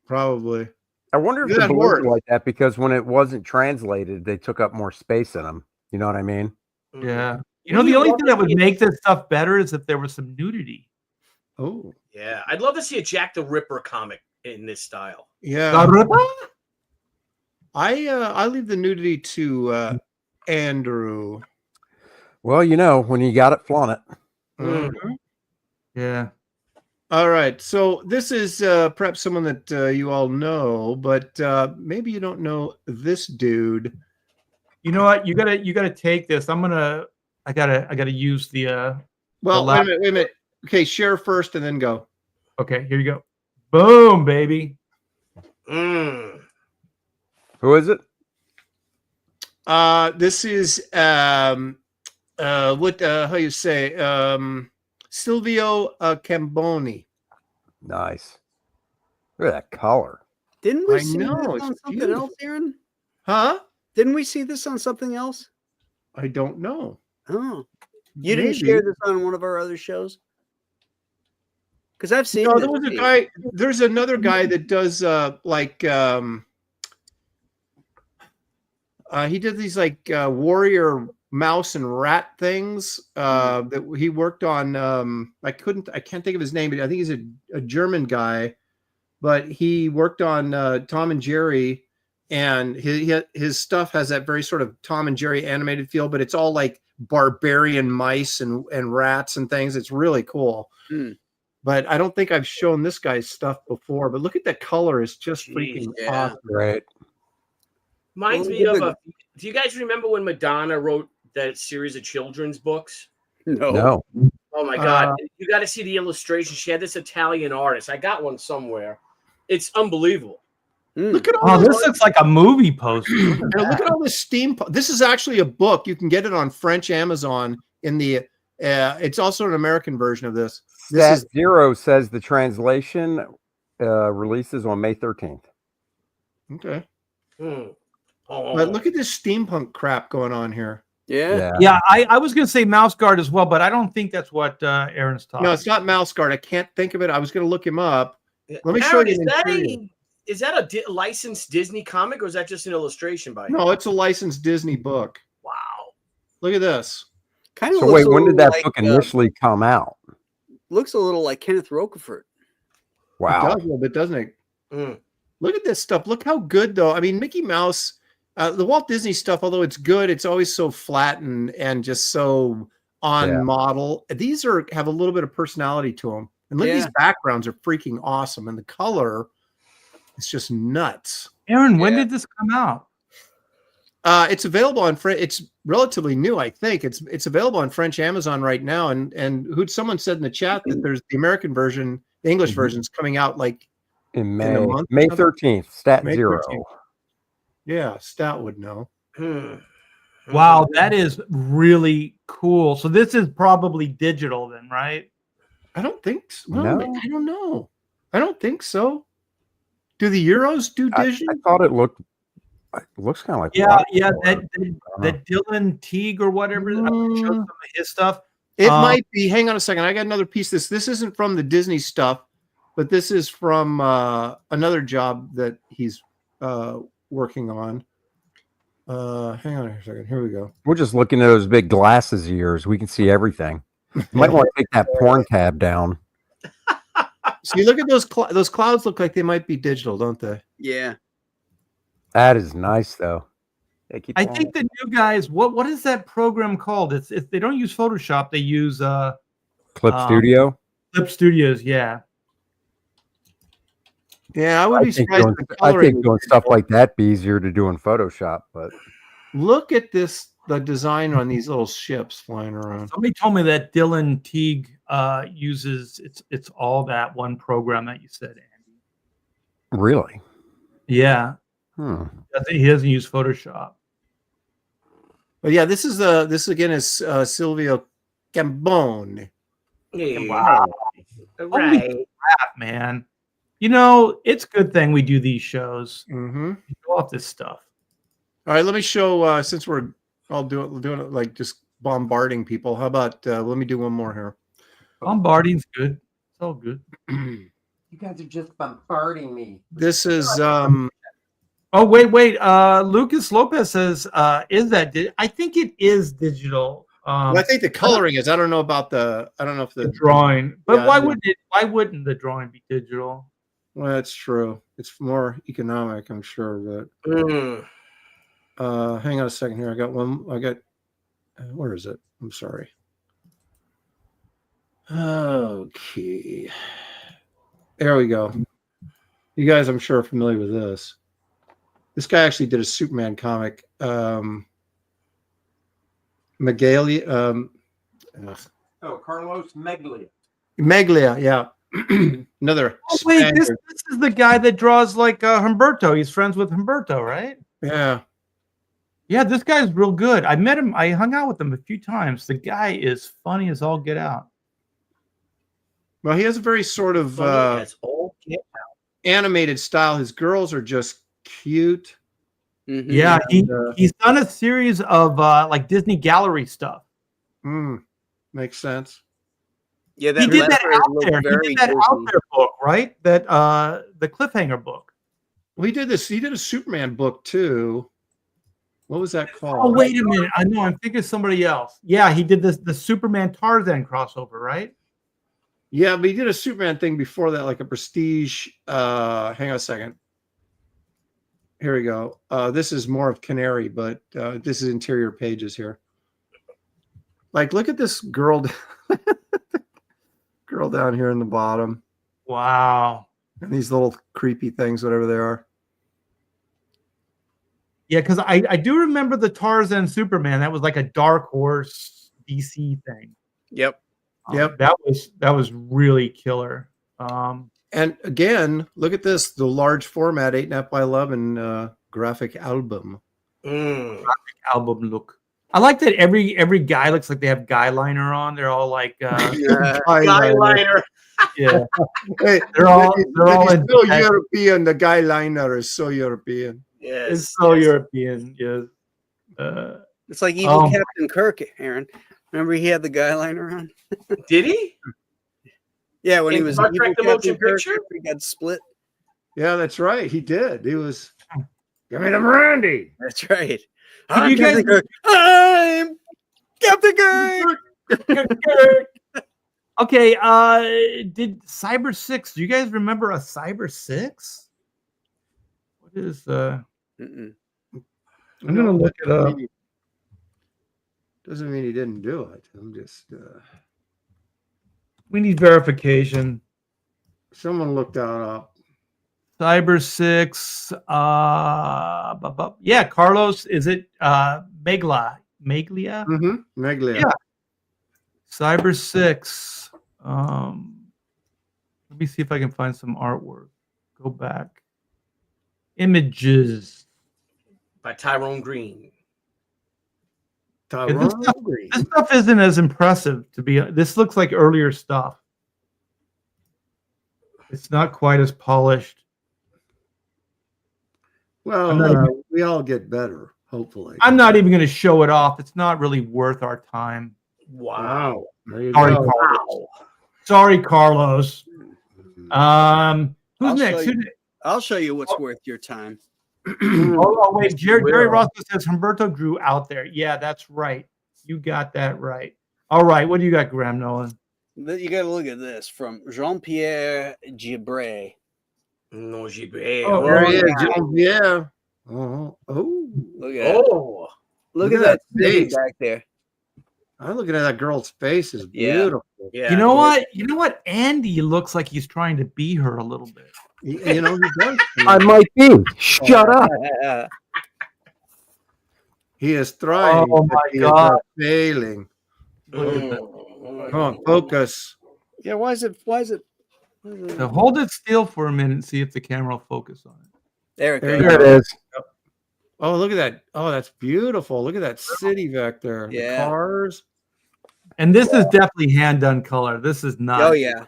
Probably. I wonder if Yeah, the that balloons worked. are like that because when it wasn't translated, they took up more space in them. You know what I mean? Yeah. You know, the only thing that would make this stuff better is if there was some nudity. Oh, Yeah, I'd love to see a Jack the Ripper comic in this style. yeah. I leave the nudity to Andrew. Well, you know, when you got it, flaunt it. Mhm. Yeah. All right. So this is perhaps someone that you all know, but maybe you don't know this dude. You know what? You gotta take this. I gotta use the Well, lap- wait a minute. Okay, share first and then go. okay, here you go. Boom, baby. Mm. Who is it? This is what how you say Silvio Camboni. Nice. Look at that color. Didn't we I see know, this it's on something beautiful. else, Aaron? Huh? Didn't we see this on something else? I don't know. Oh, you didn't Maybe. share this on one of our other shows? Because I've seen. No, this there was a too. guy. There's another guy that does he did these like warrior mouse and rat things that he worked on. I can't think of his name, but I think he's a German guy. But he worked on Tom and Jerry, and his stuff has that very sort of Tom and Jerry animated feel, but it's all like barbarian mice and rats and things. It's really cool. Hmm. But I don't think I've shown this guy's stuff before. But look at the color; it's just freaking yeah. awesome. Great. Reminds Well, me of look a. at- Do you guys remember when Madonna wrote that series of children's books? No. Oh my God! You got to see the illustration. She had this Italian artist. I got one somewhere. It's unbelievable. Look at all Oh, this. this looks like a movie poster. Look at Now, look that. at all this steam. This is actually a book. You can get it on French Amazon. In the, it's also an American version of this. This Stat is Zero says the translation releases on May 13th. okay. Hmm. Oh, But look at this steampunk crap going on here. Yeah. Yeah, I was gonna say mouse guard as well, but I don't think that's what Aaron's talking. No, it's not Mouse Guard. I can't think of it. I was going to look him up. Let me show Aaron, you. Is an that interior. is that a licensed Disney comic or is that just an illustration by him? No, it's a licensed Disney book. Wow. Look at this. Kind of. So wait, when did that book initially come out? Looks a little like Kenneth Roquefort. Wow. It does a little bit, doesn't it? Mm. Look at this stuff. Look how good, though. I mean, Mickey Mouse, the Walt Disney stuff, although it's good, it's always so flat and just so on Yeah. model. These have a little bit of personality to them. And look, Yeah. these backgrounds are freaking awesome. And the color is just nuts. Aaron, when Yeah. did this come out? It's available on French. It's relatively new, I think. It's available on French Amazon right now. And someone said in the chat that there's the American version, the English Mhm. version's coming out like In a May. month or May something? 13th. Stat May Zero. 13th. Yeah, Stout would know. Hmm. Wow, that is really cool. So this is probably digital then, right? I don't think so. Well, No. I don't know. I don't think so. Do the Euros do I digital? thought it looks kind of like Yeah, watercolor. yeah. I don't know. That Dylan Teague or whatever. I'm gonna show some of his stuff. It might be. Hang on a second. I got another piece. This isn't from the Disney stuff, but this is from another job that he's working on. Hang on a second. Here we go. We're just looking at those big glasses of yours. We can see everything. You might want to take that porn tab down. So you look at those clouds. Look like they might be digital, don't they? Yeah. That is nice, though. Yeah, keep I going. think the new guys, what is that program called? It's they don't use Photoshop, they use Clip Studio. Clip Studios, yeah. Yeah, I would be surprised. I think doing stuff like that be easier to do in Photoshop, but look at this, the design on these little ships flying around. Somebody told me that Dylan Teague uses it's all that one program that you said, Andy. really, Yeah. hmm. He doesn't use Photoshop. But yeah, this again is Silvio Cambone. Wow. Holy crap, man. You know, it's a good thing we do these shows. Mm-hmm. Go off this stuff. All right, let me show. Since we're all doing it like just bombarding people. How about let me do one more here. Bombarding's good. It's all good. You guys are just bombarding me. This is Oh, wait. Lucas Lopez says, is that I think it is digital. well, I think the coloring is. I don't know if the drawing. But yeah, why wouldn't the drawing be digital? Well, that's true. It's more economic, I'm sure. But hang on a second here. I got one. Where is it? I'm sorry. Okay. There we go. You guys, I'm sure, are familiar with this. This guy actually did a Superman comic. Meglia. Carlos Meglia. Meglia, yeah. Another. Oh, wait, this Spaniard. is the guy that draws like Humberto. He's friends with Humberto, right? Yeah. Yeah, this guy's real good. I met him. I hung out with him a few times. The guy is funny as all get out. Well, he has a very sort of animated style. His girls are just cute. Mhm. Yeah, And, he's done a series of like Disney Gallery stuff. Makes sense. Yeah, He did that letters out look there. He very did that out Disney. there book, right? That the cliffhanger book. Well, he did this. He did a Superman book too. What was that called? Oh, wait a minute. I know. I'm thinking of somebody else. Yeah, he did the Superman Tarzan crossover, right? Yeah, but he did a Superman thing before that, like a prestige. Hang on a second. Here we go. This is more of Canary, but this is interior pages here. Like, look at this girl, girl down here in the bottom, Wow. and these little creepy things, whatever they are. Yeah, because I do remember the Tarzan Superman. That was like a Dark Horse DC thing. Yep. Yep. That was really killer. And again, look at this: the large format 8.5 by 11 graphic album. Album look. I like that every guy looks like they have guy liner on. They're all like Guy liner. yeah. Hey, They're all it's so in European. The guy liner is so European. Yes. it's so European. Yeah. It's like evil Captain Kirk, Aaron. Remember he had the guy liner on? Did he? Yeah, when he In was Star evil Trek: The Captain Motion Kirk, Picture? he got split. Yeah, that's right. He did. He was. Give me the brandy. That's right. Did I'm you guys- Captain Kirk. I'm Captain Kirk. Okay, did Cyber 6? Do you guys remember a Cyber 6? What is Mm-mm. I'm gonna look it up. Doesn't mean he didn't do it. I'm just. We need verification. Someone looked that up. Cyber 6. Yeah, Carlos, is it Meglia? Mm-hmm. Meglia. Yeah. Cyber 6. Let me see if I can find some artwork. Go back. Images. By Tyrone Green. Tyrone Green. This stuff isn't as impressive to be. This looks like earlier stuff. It's not quite as polished. Well, we all get better, hopefully. I'm not even going to show it off. It's not really worth our time. Wow. There you Sorry, go. Carlos. Sorry, Carlos. Who's I'll next? show you. I'll show you what's worth your time. Wait, Jerry Ross says Humberto grew out there. Yeah, that's right. You got that right. All right, what do you got, Graham Nolan? You got to look at this from Jean-Pierre Gibray. No, Gibray. Oh, There he is, yeah. Jean-Pierre. Oh, Look at that. Oh. Look at that city face. back there. I'm looking at that girl's face. Is Yeah. beautiful. Yeah. You know what? You know what? Andy looks like he's trying to be her a little bit. You know, he does. I might be. Shut up. He is trying. Oh but my he God. is failing. Come on, focus. Yeah, why is it? So hold it still for a minute and see if the camera will focus on it. There it There goes. you There it is. Oh, look at that. Oh, that's beautiful. Look at that city back there. Yeah. The cars. And this is definitely hand done color. This is not. Oh yeah.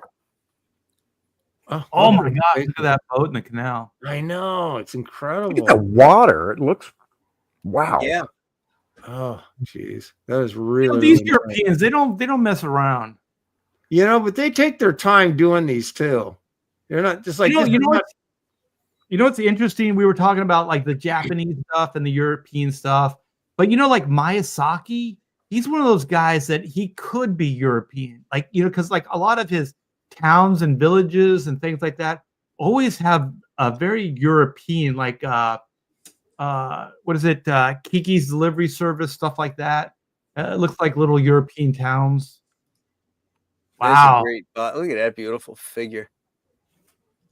Oh my God! Look at that boat in the canal. I know. It's Look incredible. at the water. It looks, wow. Yeah. Oh, jeez. That is really, These really nice. Europeans, they don't mess around. You know, but they take their time doing these too. They're not just like You know, this you is know not- You know what's interesting? We were talking about like the Japanese stuff and the European stuff, but you know, like Miyazaki, he's one of those guys that he could be European, like because like a lot of his towns and villages and things like that always have a very European, like what is it, Kiki's Delivery Service, stuff like that. It looks like little European towns. That's Wow. a great. Look at that beautiful figure.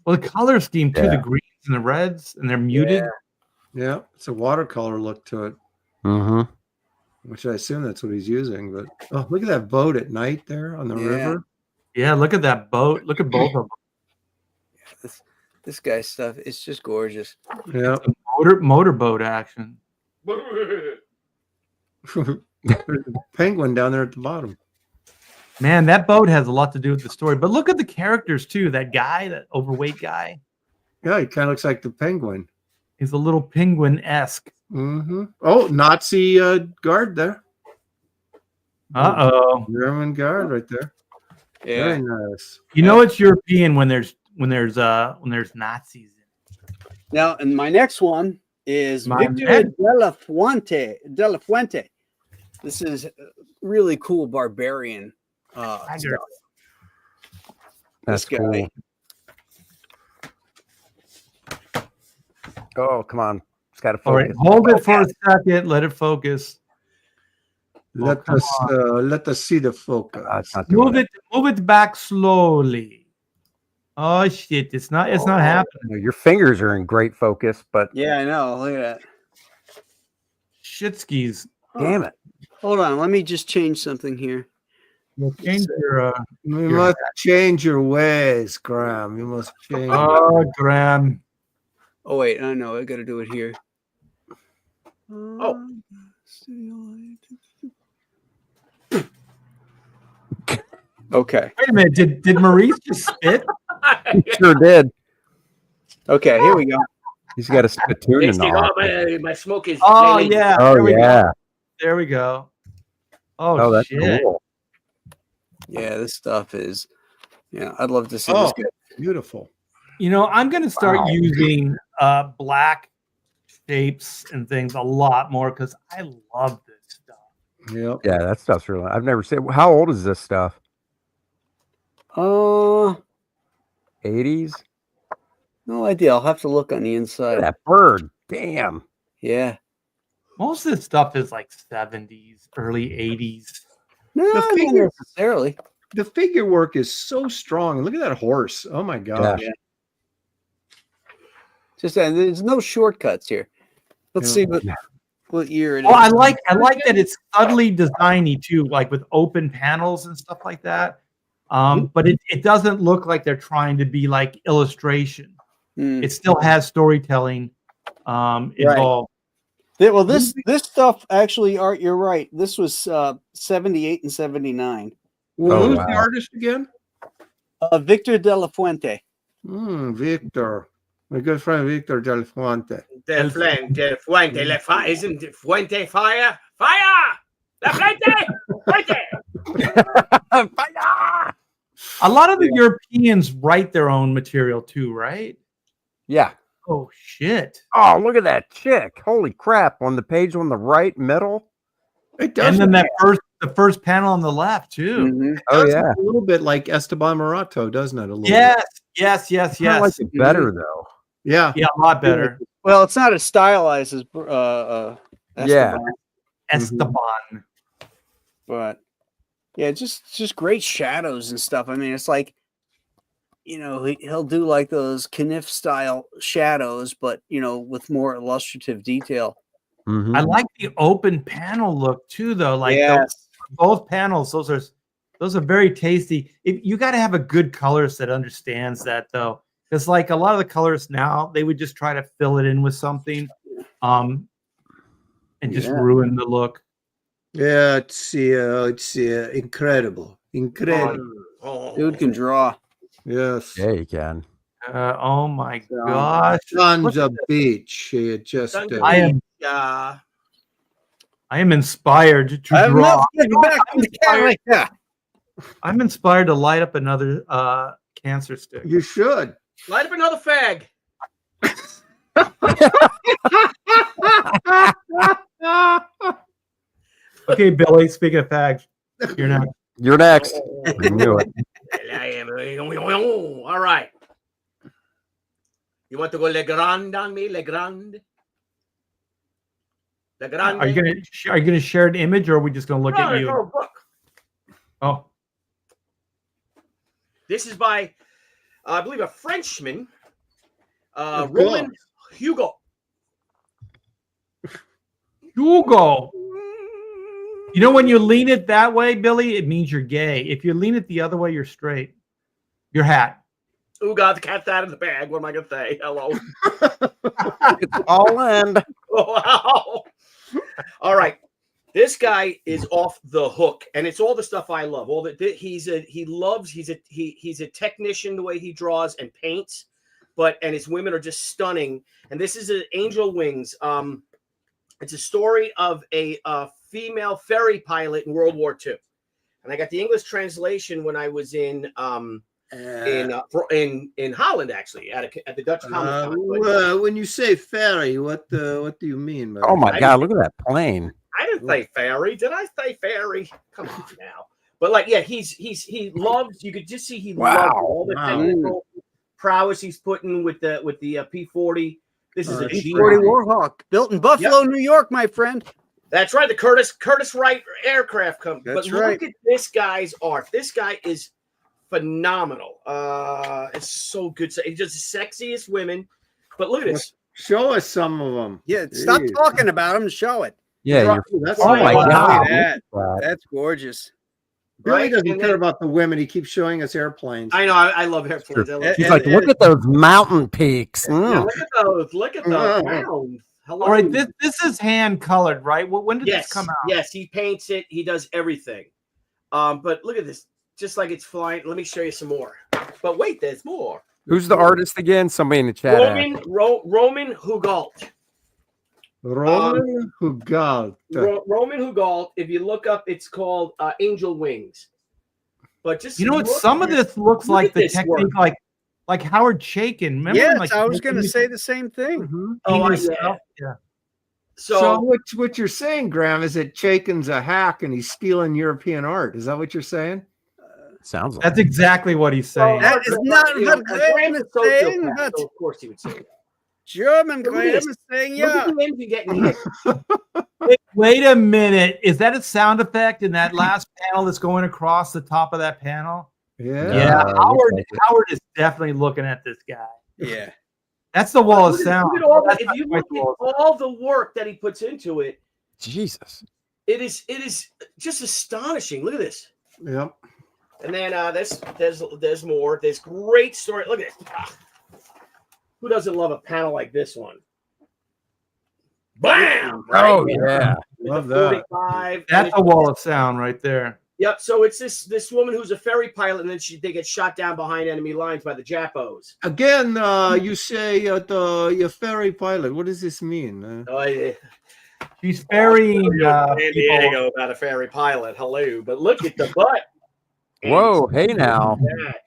Well, the color scheme too, Yeah. the greens and the reds, and they're muted. Yeah, it's a watercolor look to it, Mm-hmm. which I assume that's what he's using. But oh, look at that boat at night there on the Yeah. river. Yeah, look at that boat. Look at both of them. This guy's stuff. It's just gorgeous. Yeah. Motorboat action. There's a penguin down there at the bottom. Man, that boat has a lot to do with the story. But look at the characters too. That guy, that overweight guy, Yeah, he kind of looks like the penguin. he's a little penguin-esque. Mm-hmm. Oh, Nazi guard there. Uh-oh. German guard right there. Yeah. Very nice. You know it's European when there's Nazis in it. Now, and my next one is My Victor next- de la Fuente. This is really cool barbarian Tiger. stuff. That's This guy. cool. Oh, come on. It's got to All right, focus. hold it for a second. Let it focus. Let come us see the focus. It's not doing Move it back slowly. Oh shit! It's not happening. Your fingers are in great focus, but Yeah, I know. Look at that. Shit skis. damn it. Hold on. Let me just change something here. You change your. You must change your ways, Graham. You must change. Oh, Graham. Oh wait, I know. I got to do it here. Oh. Okay. Wait a minute. Did Maurice just spit? Sure did. Okay. Here we go. He's got a spittoon Next and thing, all. my smoke is. Oh flaming. yeah. Oh, there we go. yeah. There we go. Oh, Oh, that's shit. cool. Yeah, this stuff is. Yeah, I'd love to see Oh, this guy. beautiful. You know, I'm going to start Wow. using black shapes and things a lot more because I love this stuff. Yep. Yeah, that stuff's really. I've never seen. How old is this stuff? 80s? No idea. I'll have to look on the Look inside. at that bird. Damn. Yeah. Most of this stuff is like 70s, early 80s. No, The not figure- necessarily. The figure work is so strong. Look at that horse. Oh my gosh. Yeah. Just there's no shortcuts here. Let's see what year it is. Oh, I like that it's subtly designy too, like with open panels and stuff like that. But it doesn't look like they're trying to be like illustration. Hmm. It still has storytelling involved. Well, this stuff actually, Art, you're right. This was 78 and 79. Well, Oh, who's wow. the artist again? Victor de la Fuente. Victor. My good friend Victor Del Fuente. Del Fuente, Fuente, isn't Fuente fire? Fire! La Fuente! Fuente! A lot of the Europeans write their own material too, right? Yeah. Oh shit! Oh, look at that chick! Holy crap! On the page on the right middle. It does. And then the first panel on the left too. Mhm. Oh does yeah. look a little bit like Esteban Morato, doesn't it? A little bit. Yes. I like it better though. Yeah. Yeah, a lot better. Well, it's not as stylized as Yeah. Esteban, Esteban. but yeah, just great shadows and stuff. I mean, it's like, you know, he'll do like those Kniff style shadows, but you know, with more illustrative detail. Mhm. I like the open panel look too, though. Like both panels, those are very tasty. You got to have a good colorist that understands that, though, because like a lot of the colorists now, they would just try to fill it in with something, and just ruin the look. Yeah, it's incredible. Dude can draw. Yes. Yeah, you can. Oh my gosh! Tons of beach. It just. I am inspired to draw. I'm inspired to light up another cancer stick. You should. Light up another fag. Okay, Billy, speaking of fags, you're next. You're next. I knew it. I am. All right. You want to go Le Grand on me? Le Grand? Le Grand? Are you gonna share an image, or are we just gonna look at you? No, book. Oh, this is by, I believe, a Frenchman, Roman Hugo. Hugo. You know, when you lean it that way, Billy, it means you're gay. If you lean it the other way, you're straight. Your hat. Oh, God, the cat's out of the bag. What am I going to say? Hello. It's all in. Oh, wow. All right. This guy is off the hook, and it's all the stuff I love. All that he's a technician, the way he draws and paints, and his women are just stunning. And this is an Angel Wings. It's a story of a female ferry pilot in World War II, and I got the English translation when I was in Holland, actually, at the Dutch Comic Con. When you say ferry, what do you mean? Oh my God! Look at that plane. I didn't say ferry. Did I say ferry? Come on now. But like, yeah, he loves. You could just see he loves all the technical prowess he's putting with the P-40. This is a P-40 Warhawk, built in Buffalo, New York, my friend. That's right, the Curtis Wright aircraft company. That's but right. Look at this guy's art. This guy is phenomenal. It's so good. He's just the sexiest women. But look at this. Show us some of them. Yeah, stop talking about them. Show it. Yeah. That's Oh my God! That's gorgeous. Billy doesn't care about the women. He keeps showing us airplanes. I know. I love airplanes. He's like, look at those mountain peaks. Yeah, look at those. Look at those. Hello. all right. This is hand colored, right? When did this come out? Yes, he paints it. He does everything. But look at this. Just like it's flying. Let me show you some more. But wait, there's more. Who's the artist again? Somebody in the chat. Roman Hugault. Roman Hugault. Roman Hugault. If you look up, it's called Angel Wings. But just some of this looks like the technique, like Howard Chaykin. Remember? Yes, I was going to say the same thing. Mm-hmm. Oh, yeah. So what you're saying, Graham, is that Chaykin's a hack and he's stealing European art. Is that what you're saying? Sounds like that's exactly what he's saying. That is not what Graham is saying. So of course he would say that. German Graham is saying, yeah. Look at him getting hit. Wait a minute. Is that a sound effect in that last panel that's going across the top of that panel? Yeah. Howard is definitely looking at this guy. Yeah. That's the wall of sound. If you look at all the work that he puts into it, Jesus. It is just astonishing. Look at this. Yep. And then there's more. There's great story. Look at this. Who doesn't love a panel like this one? Bam! Right? Oh yeah, love that. 45. That's a wall of sound right there. Yep. So it's this woman who's a ferry pilot, and then they get shot down behind enemy lines by the Japos. Again, you say your ferry pilot. What does this mean? She's ferrying San people. Diego about a ferry pilot. Hello, but look at the butt. Whoa, hey now.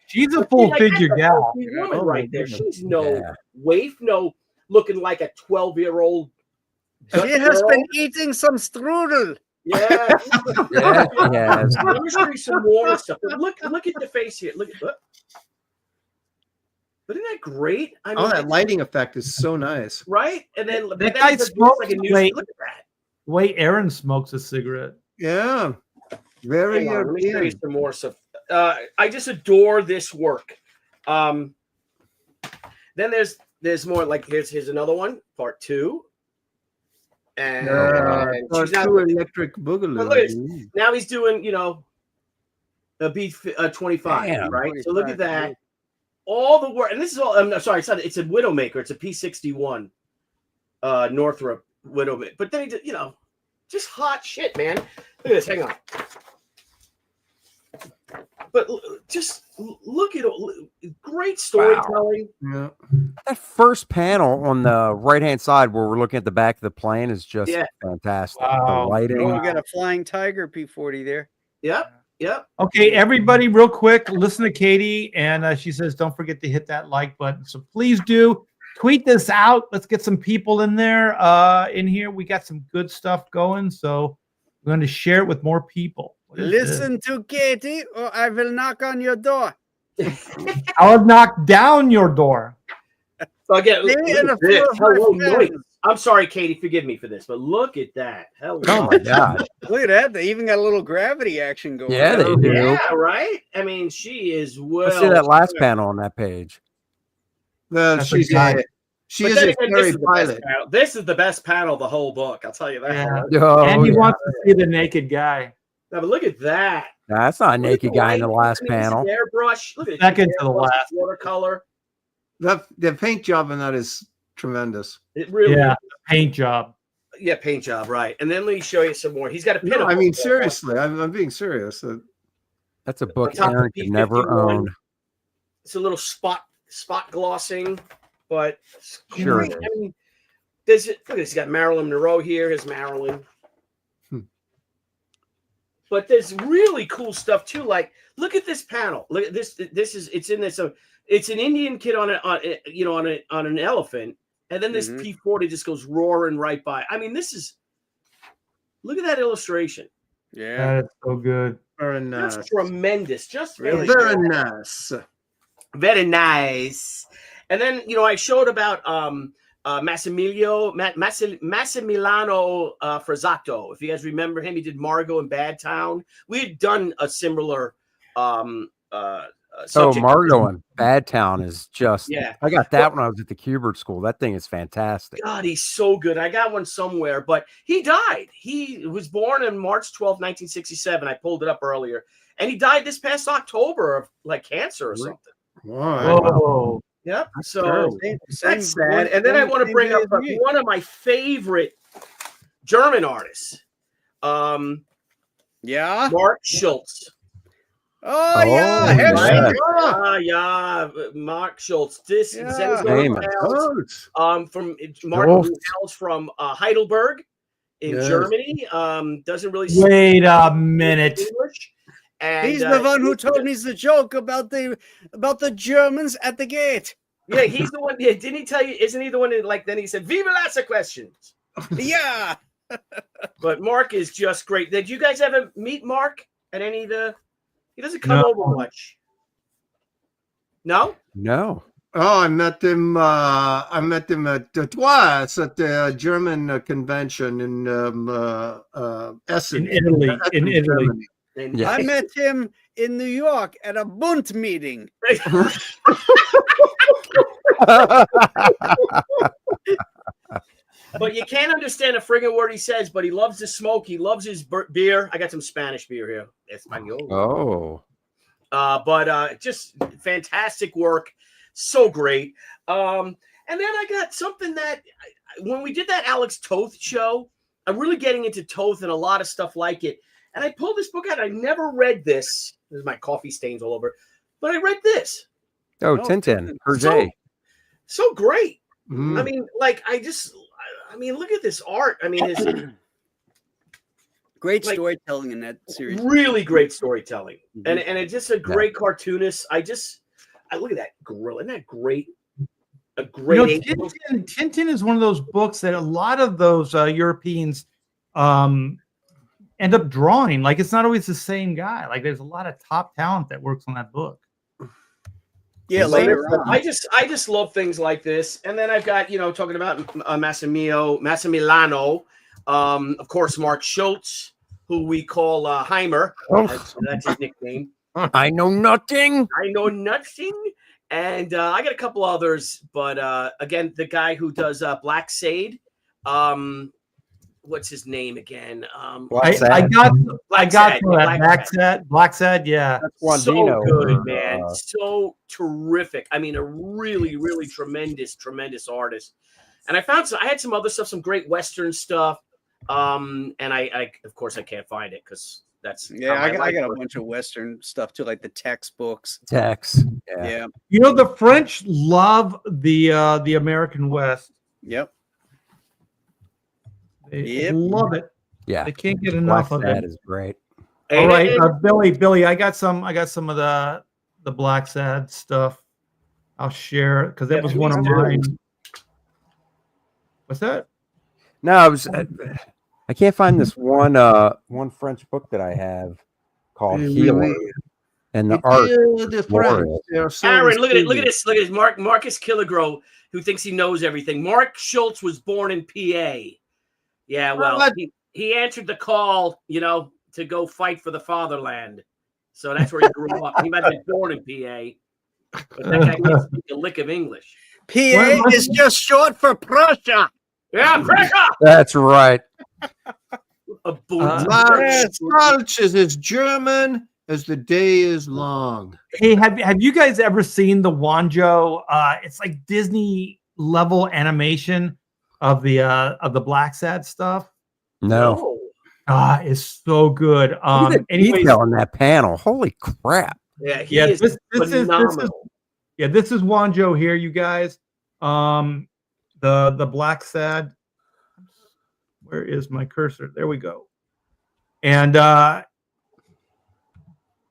She's a But full that's figure a gal. healthy woman Oh, my right there. goodness. She's no Yeah. waif, no looking like a 12-year-old. She has been eating some strudel. Yeah. Yeah, she has. Let me show you some more stuff. But look at the face here. Look. Isn't that great? I mean, Oh, that lighting effect is so nice. right? And then That guy looks smokes like a news. like- Look at that. Wait, Aaron smokes a cigarette. Yeah. Very Hang on, let me show you European. some more stuff. I just adore this work. Then there's more. Like here's another one, part 2. And she's now, two electric boogaloo. But look at this. Now he's doing, a beat 25, Damn. right? So look at that. All the work, and this is all. I'm sorry, it's a Widowmaker. It's a P61 Northrop Widowmaker. But then he did, just hot shit, man. Look at this. Hang on. But just look at great storytelling. Yeah. That first panel on the right-hand side where we're looking at the back of the plane is just fantastic. Wow. The lighting. Oh, we got a flying tiger P40 there. Yep. Okay, everybody, real quick, listen to Katie, and she says, don't forget to hit that like button. So please do tweet this out. Let's get some people in there. In here, we got some good stuff going, so we're going to share it with more people. What is this? Listen to Katie, or I will knock on your door. I'll knock down your door. So again, Me look and at a few this. of my Hello, noise. friends. I'm sorry, Katie. Forgive me for this, but look at that. Hello. Oh my gosh. Look at that. They even got a little gravity action going Yeah, on. they do. Yeah, right. I mean, she is well. Let's see that last panel on that page. Well, That's she's a guy. a she But is then a again, ferry this is the best pilot. panel. This is the best panel of the whole book. I'll tell you that. Yeah. Oh, And he yeah. wants to see the naked guy. Now, but look at that. Nah, that's not a Look at naked guy in the lighting. last I mean, this is panel. airbrush. Look at it. Second to the Airbrush, last. watercolor. The paint job on that is tremendous. It really, Yeah, paint job. yeah, paint job, right? And then let me show you some more. He's got a pin. No, I mean seriously, I'm being serious. That's a book top of Aaron could never P51. own. It's a little spot glossing, but it's Sure great. it is. I mean, look at this. He's got Marilyn Monroe here. Here's Marilyn. But there's really cool stuff too. Like, look at this panel. Look at this. It's in this. It's an Indian kid on an elephant, and then this P40 just goes roaring right by. I mean, this is. Look at that illustration. Yeah. That's so good. Very nice. That's tremendous. Just Really Very nice. very nice. And then I showed about Massimiliano Frazzato. If you guys remember him, he did Margot in Bad Town. We had done a similar subject. Margot in Bad Town is just. Yeah. I got that when I was at the Kubert School. That thing is fantastic. God, he's so good. I got one somewhere, but he died. He was born on March 12, 1967. I pulled it up earlier. And he died this past October of like cancer or something. Wow. Whoa. Yep. So terrible. that's sad. And then I want to bring up one of my favorite German artists, Yeah. Mark Schultz. Oh, yeah. Oh, Herr yeah. Schultz. Yeah, Mark Schultz. This Yeah. Famous. from Mark Schultz. hails from Heidelberg in Yes. Germany. Doesn't really speak Wait a minute. English. And, He's the one who told me the joke about the Germans at the gate. Yeah, he's the one. Yeah, didn't he tell you? Isn't he the one that then he said, "Viva las questions"? Yeah. But Mark is just great. Did you guys ever meet Mark at any of the? He doesn't come No. over much. No. No. Oh, I met him twice at the German convention in Essen. In Italy. In Italy. Germany. And Yeah. I met him in New York at a Bund meeting. But you can't understand a friggin' word he says. But he loves to smoke. He loves his beer. I got some Spanish beer here. Espanol. Oh. But just fantastic work. So great. And then I got something that when we did that Alex Toth show, I'm really getting into Toth and a lot of stuff like it. And I pulled this book out. I never read this. There's my coffee stains all over. But I read this. Oh, Oh, Tintin. Tintin. Hergé. So great. Mm. I mean, like, I mean, look at this art. I mean, it's Great like, storytelling in that series. really great storytelling, Mhm. and it's just a great cartoonist. I look at that gorilla. Isn't that great? A great. Tintin is one of those books that a lot of those Europeans end up drawing. Like it's not always the same guy. Like there's a lot of top talent that works on that book. Yeah, later on. I just love things like this. And then I've got, talking about Massimiliano, of course, Mark Schultz, who we call Heimer. That's his nickname. I know nothing. I know nothing. And I got a couple others, but again, the guy who does Black Sade, what's his name again? I got Black Sad, yeah. That's so Wandino, good, man. So terrific. I mean, a really, really tremendous artist. And I had some other stuff, some great Western stuff. And I of course I can't find it because that's I got a bunch of Western stuff too, like the textbooks. Yeah. The French love the American West. Yep. They love it. Yeah. They can't get enough of it. That is great. All right, Billy, I got some of the Black Sad stuff. I'll share because that was one of mine. What's that? No, I can't find this one French book that I have called Healer, and the art. Aaron, look at this. Look at this. Marcus Killigrew, who thinks he knows everything. Mark Schultz was born in PA. Yeah, well, he answered the call, to go fight for the fatherland. So that's where he grew up. He might have been born in PA, but that guy can't speak a lick of English. PA is just short for Prussia. Yeah, Prussia. That's right. Mark Schultz is as German as the day is long. Hey, have you guys ever seen the Wanjo? It's like Disney level animation of the Black Sad stuff. No. It's so good. Look at the detail on that panel. Holy crap. Yeah, this is phenomenal. This is Wanjo here, you guys. The Black Sad. Where is my cursor? There we go. And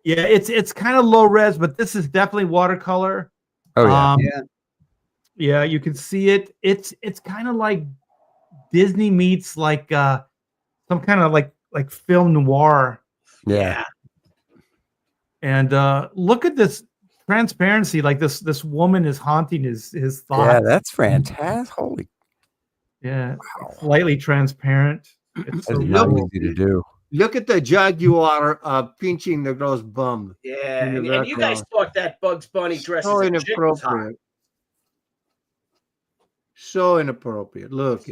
it's kind of low res, but this is definitely watercolor. Oh yeah, you can see it. It's kind of like Disney meets like some kind of like film noir. Yeah. And look at this transparency. Like this woman is haunting his thoughts. Yeah, that's fantastic. Holy. Yeah, slightly transparent. It's so not easy to do. Look at the jaguar pinching the girl's bum. Yeah, and you guys thought that Bugs Bunny dress so is inappropriate. So inappropriate. Look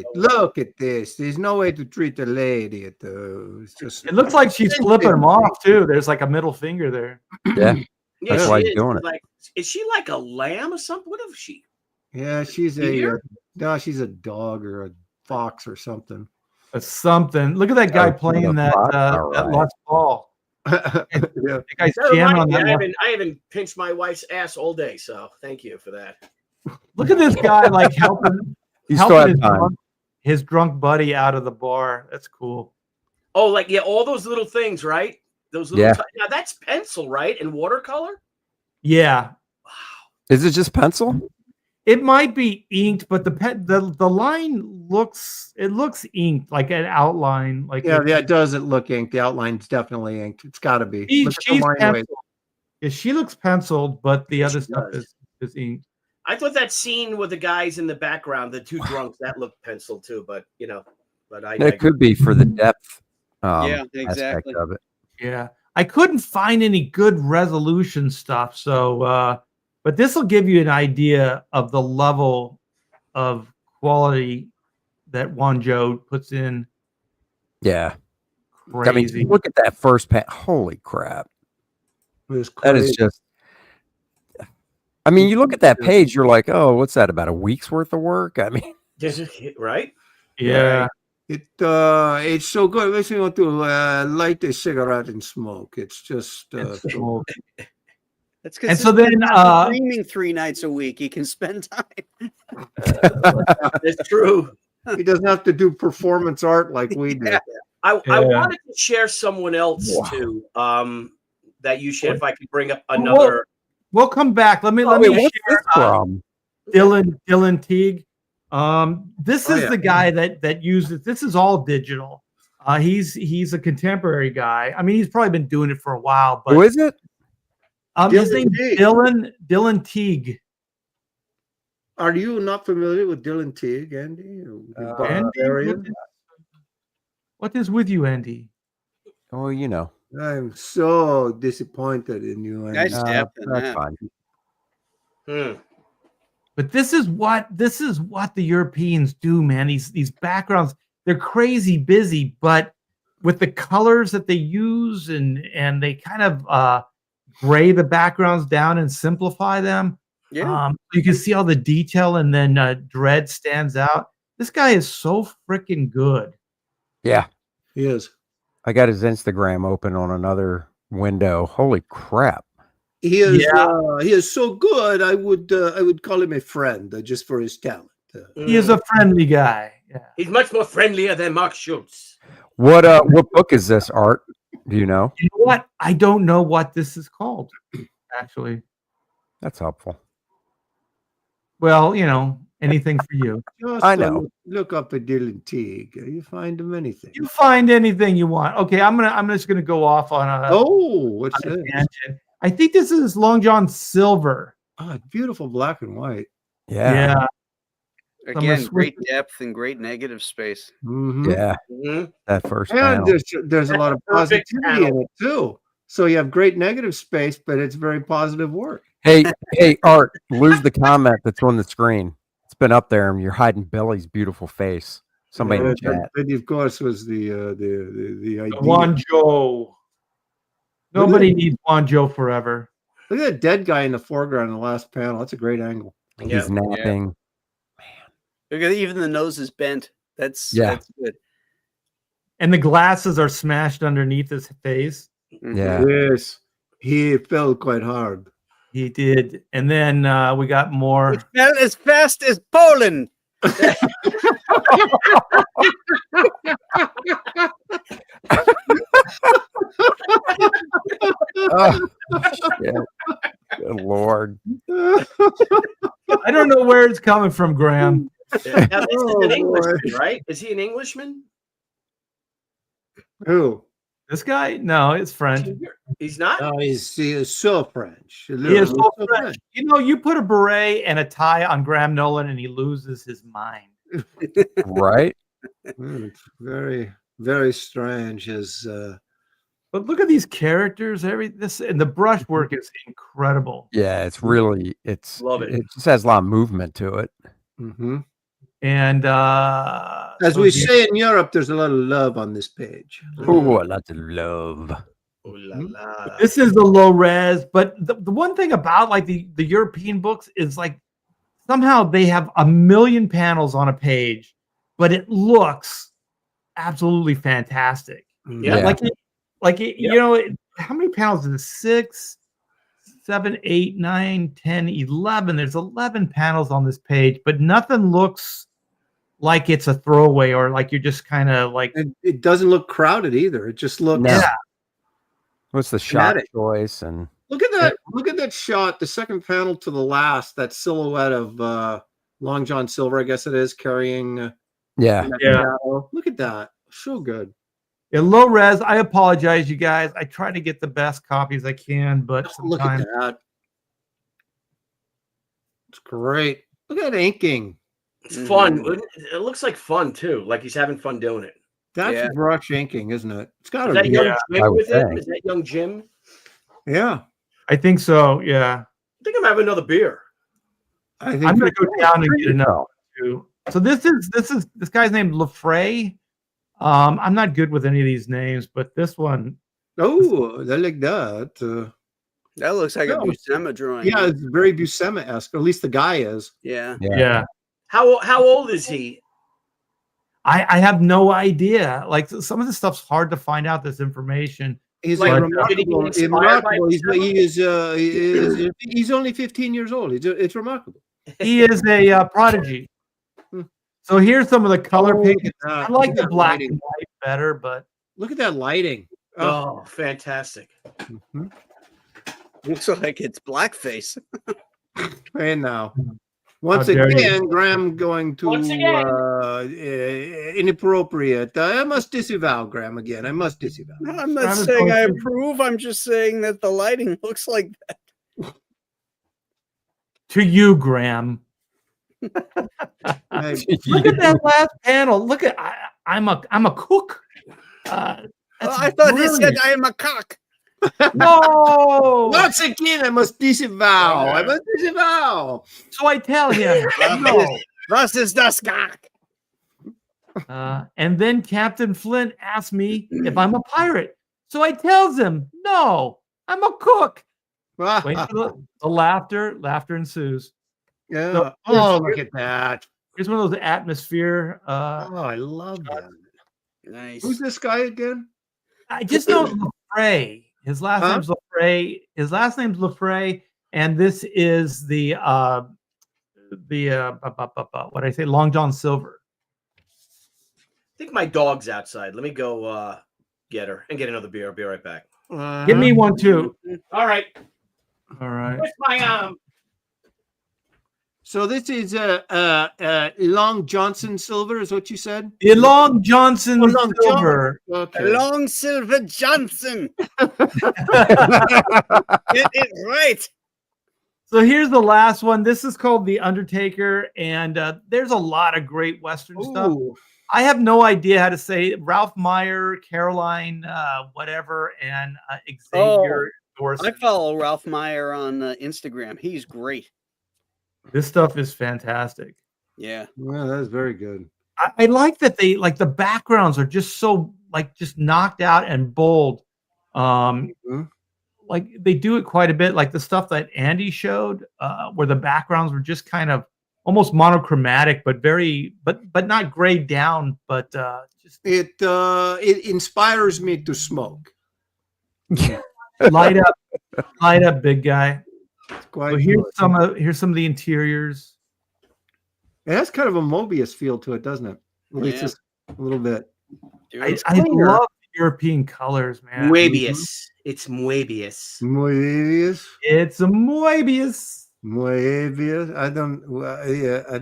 at this. There's no way to treat a lady at the. It looks like she's flipping him off too. There's like a middle finger there. Yeah, that's why he's doing it. Like, is she like a lamb or something? What is she? Yeah, she's she's a dog or a fox or something. Something. Look at that guy playing that Les Paul. That guy's jamming on that. I haven't pinched my wife's ass all day, so thank you for that. Look at this guy like helping his drunk buddy out of the bar. That's cool. Oh, like all those little things, right? Those little now that's pencil, right? And watercolor? Yeah. Wow. Is it just pencil? It might be inked, but the line looks inked, like an outline. Like it doesn't look inked. The outline's definitely inked. It's got to be. She's penciled. Yeah, she looks penciled, but the other stuff is inked. I thought that scene with the guys in the background, the two drunks, that looked penciled too. But it could be for the depth. Exactly. Aspect of it. Yeah, I couldn't find any good resolution stuff, so. But this will give you an idea of the level of quality that Wanjo puts in. Yeah. Crazy. I mean, look at that first panel. Holy crap. That is just. I mean, you look at that page, you're like, oh, what's that, about a week's worth of work? I mean. Right? Yeah. It's so good. It makes me want to light a cigarette and smoke. It's just. Smoke. That's because streaming 3 nights a week. You can spend time. It's true. He doesn't have to do performance art like we do. Yeah. I Yeah. wanted to share someone else Wow. too. That you shared. If I could bring up Well, another. We'll come back. Let me Wait, share what's this from? Dylan Teague. This Oh, is yeah. the guy that uses. This is all digital. He's a contemporary guy. I mean, he's probably been doing it for a while. But Who is it? his Dylan name's Teague. Dylan Teague. Are you not familiar with Dylan Teague, Andy? Andy, what is with you, Andy? Oh, you know. I'm so disappointed in you. Andy. Nice step in That's that. fine. But this is what the Europeans do, man. These backgrounds, they're crazy busy, but with the colors that they use and they kind of gray the backgrounds down and simplify them. Yeah. You can see all the detail, and then Dredd stands out. This guy is so freaking good. Yeah. He is. I got his Instagram open on another window. Holy crap. He is. Yeah. He is so good. I would call him a friend just for his talent. He is a friendly guy. Yeah. He's much more friendlier than Mark Schultz. What book is this, Art? Do you know? You know what? I don't know what this is called, actually. That's helpful. Well, anything for you. Just, I know. Look up at Dylan Teague. You find him anything. You find anything you want. Okay, I'm just gonna go off on a What's on a this? tangent. I think this is Long John Silver. Oh, it's beautiful black and white. Yeah. Again, great depth and great negative space. Mm-hmm. Yeah. Mhm. That first And panel. there's a lot of Perfect positivity in panel. it too. So you have great negative space, but it's very positive work. Hey, Art, lose the comment that's on the screen. It's been up there and you're hiding Billy's beautiful face. Somebody in the chat. That, of course, was the idea. Wanjo. Nobody needs Wanjo forever. Look at that dead guy in the foreground in the last panel. That's a great angle. He's napping. Look at even the nose is bent. That's good. And the glasses are smashed underneath his face. Yeah. Yes, he fell quite hard. He did. And then we got more. As fast as Poland. Oh, shit. Good Lord. I don't know where it's coming from, Graham. Now, this is an Englishman, right? Is he an Englishman? Who? This guy? No, it's French. He's not. Oh, he is so French. He is so French. You put a beret and a tie on Graham Nolan and he loses his mind. Right? It's very, very strange. But look at these characters, and the brushwork is incredible. Yeah, it's really Love it. It just has a lot of movement to it. Mm-hmm. And As we say in Europe, there's a lot of love on this page. Oh, a lot of love. Oh la la. this is the low res, but the one thing about like the European books is like somehow they have a million panels on a page, but it looks absolutely fantastic. Yeah. How many panels is it? 6, 7, 8, 9, 10, 11. There's 11 panels on this page, but nothing looks like it's a throwaway or like you're just kind of like. It doesn't look crowded either. It just looks. No. What's the shot Dramatic. choice? And Look at that! Look at that shot. The second panel to the last. That silhouette of Long John Silver, I guess it is, carrying. yeah. Look at that. So good. In low res, I apologize, you guys. I try to get the best copies I can, but Look at sometimes that. It's great. Look at that inking. It's fun. It looks like fun too. Like he's having fun doing it. That's brush inking, isn't it? It's got Is to that be. young I Jim would with him? think. Is that young Jim? Yeah. I think so. Yeah, I think I'm having another beer. I think I'm gonna go down and get No. another too. So this guy's named Lefray. I'm not good with any of these names, but this one, Oh, I like that. That looks like Yeah. a Buscema drawing. Yeah, it's very Buscema-esque. Or at least the guy is. Yeah. yeah. How old is he? I have no idea. Like some of this stuff's hard to find out this information. He's Like, remarkable. did he get inspired by He's only 15 years old. It's remarkable. He is a prodigy. So here's some of the color Oh, pink. look at that. I like Look at the that black lighting. and white better, but Look at that lighting. Oh, fantastic. Mhm. Looks like it's blackface. Hey now. Once dare you. again, Graham going to Once again. inappropriate. I must disavow Graham again. I must disavow. I'm not Travis saying I Kelce. approve. I'm just saying that the lighting looks like that. to you, Graham. Hey, Look at that last panel. Look at I'm a cook. That's I thought he said brilliant. I am a cock. No. once again, I must disavow. I must disavow. So I tell him no. Was ist das cock? And then Captain Flint asks me if I'm a pirate. So I tells him no, I'm a cook. Wait for the laughter. Laughter ensues. Yeah. So Oh, look at that. here's one of those atmosphere. Oh, I love that. Nice. Who's this guy again? I just know Lefray. His last Huh? name's Lefray. His last name's Lefray, and this is the what I say, Long John Silver. I think my dog's outside. Let me go get her and get another beer. I'll be right back. Give me one too. All right. All right. Where's my So this is Long Johnson Silver, is what you said? The Long Johnson Oh, Long Silver. Okay. Long Silver Johnson. Get it right. So here's the last one. This is called The Undertaker, and there's a lot of great Western stuff. Ooh. I have no idea how to say it. Ralph Meyer, Caroline, whatever, and Xavier I Dorson. follow Ralph Meyer on Instagram. He's great. This stuff is fantastic. Yeah. Well, that's very good. I like that they like the backgrounds are just so like just knocked out and bold. Mhm. Like they do it quite a bit. Like the stuff that Andy showed, where the backgrounds were just kind of almost monochromatic, but but not grayed down. But just It inspires me to smoke. light up, big guy. It's quite So here's some of the interiors. It has kind of a Mobius feel to it, doesn't it? At least Yeah. just a little bit. Dude, I it's love clear. the European colors, man. Moebius? It's Moebius. Mobius. It's a Moebius. Mobius. I don't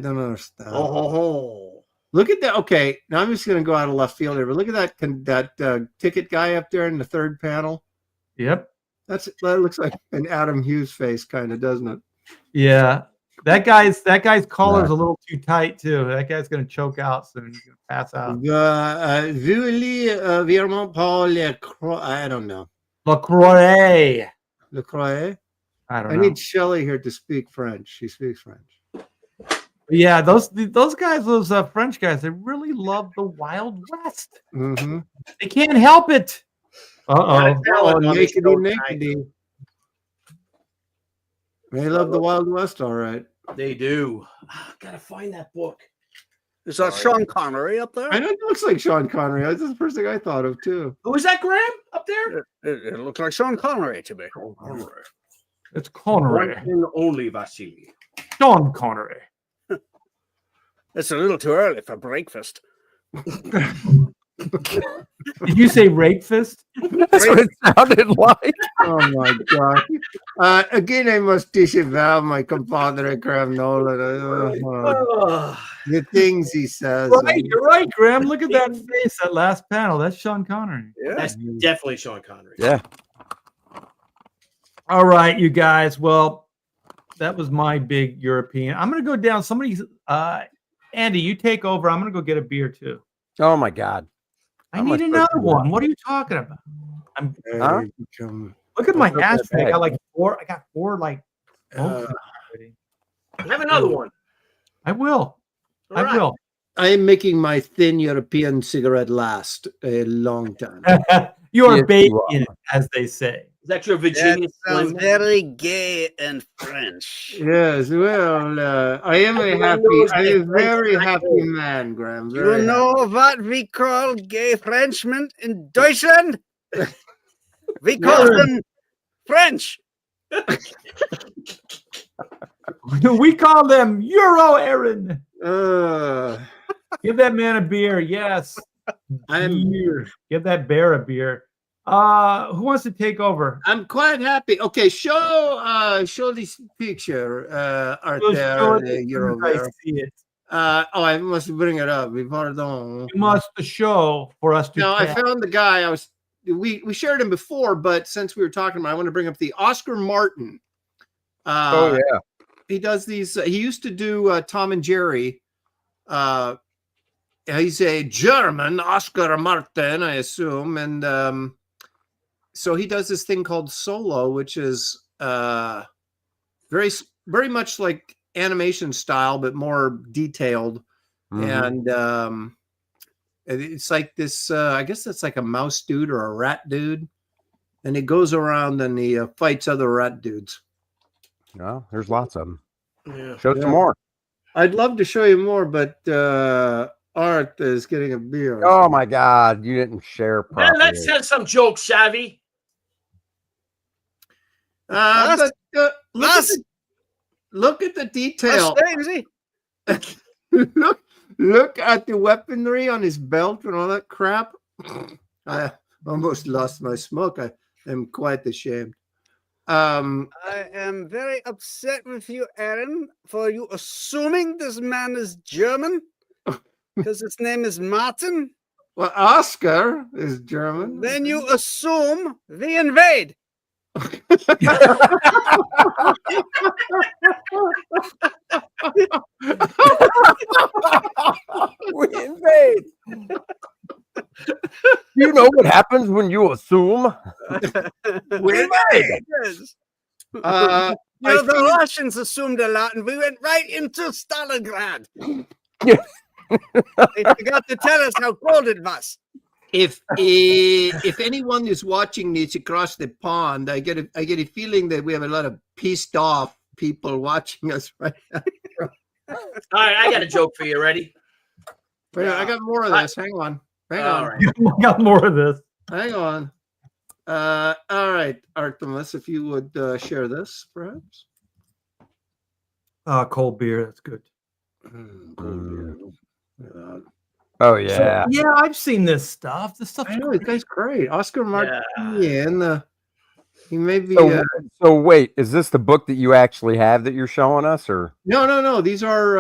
understand. Oh. Look at that. Okay, now I'm just going to go out of left field here, but look at that ticket guy up there in the third panel. Yep. That looks like an Adam Hughes face, kind of, doesn't it? Yeah. That guy's collar's a little too tight too. That guy's gonna choke out soon. He's gonna pass out. I don't know. LaCroix. LaCroix. I don't I know. need Shelley here to speak French. She speaks French. Yeah, those guys, those French guys, they really love the Wild West. Mm-hmm. They can't help it. Uh-oh. Oh, on this show nakedy. They love the Wild West, all right. They do. Gotta find that book. Is that Sean Connery up there? I know it looks like Sean Connery. That's the first thing I thought of too. Who is that, Graham, up there? It looks like Sean Connery to me. It's Connery. One and only Vasily. Sean Connery. It's a little too early for breakfast. Did you say rape fist? That's what it sounded like. Oh my god! Again, I must disavow my compadre Graham Nolan. The things he says. Right, you're right, Graham. Look at that face, that last panel. That's Sean Connery. Yeah. That's definitely Sean Connery. Yeah. All right, you guys. Well, that was my big European. I'm gonna go down. Somebody's Andy, you take over. I'm gonna go get a beer too. Oh my God. I How much need another beer? one. What are you talking about? Huh? Look at my What's up that ashtray. I bag? got like four. I got four like. Uh, already. Have another one. I will. All I right. will. I am making my thin European cigarette last a long time. You are Yes, baking you are. it, as they say. Is that your Virginia That sounds Slim? very gay and French. Yes, well, I am a very happy man, Graham. You Very know what we call gay Frenchmen in Deutschland? We call them French. We call them Euro Aaron. happy. Give that man a beer. Yes. Beer. Give that bear a beer. Who wants to take over? I'm quite happy. Okay, show this picture. Art We'll there, show it as you're soon as I over. see it. I must bring it up. Pardon. You must show for us to. No, I tell. found the guy. We shared him before, but since we were talking about, I want to bring up the Oscar Martin. Oh yeah. He does these. He used to do Tom and Jerry. He's a German, Oscar Martin, I assume, and so he does this thing called Solo, which is very much like animation style, but more detailed. Mhm. And it's like this. I guess it's like a mouse dude or a rat dude, and he goes around and he fights other rat dudes. Well, there's lots of them. Yeah. Show some more. I'd love to show you more, but Art is getting a beer. Oh my God, you didn't share Well, properly. let's tell some jokes, Savvy. Look at the detail. That's Look at the weaponry on his belt and all that crap. I almost lost my smoke. I am quite ashamed. I am very upset with you, Aaron, for you assuming this man is German because his name is Martin. Well, Oscar is German. Then you assume we invade. We invade. You know what happens when you assume? We invade. Yes. Uh, You know, the Russians assumed a lot, and we went right into Stalingrad. Yeah. They forgot to tell us how cold it was. if anyone is watching this across the pond, I get a feeling that we have a lot of pissed off people watching us right now. All right, I got a joke for you. Ready? Wait, I got more of this. Hang on. All right. We got more of this. Hang on. All right, Artemis, if you would share this, perhaps. Cold beer. That's good. Oh yeah. Yeah, I've seen this stuff. This stuff. I know, this guy's great. Oscar Martin. He may be. So wait, is this the book that you actually have that you're showing us, or No. These are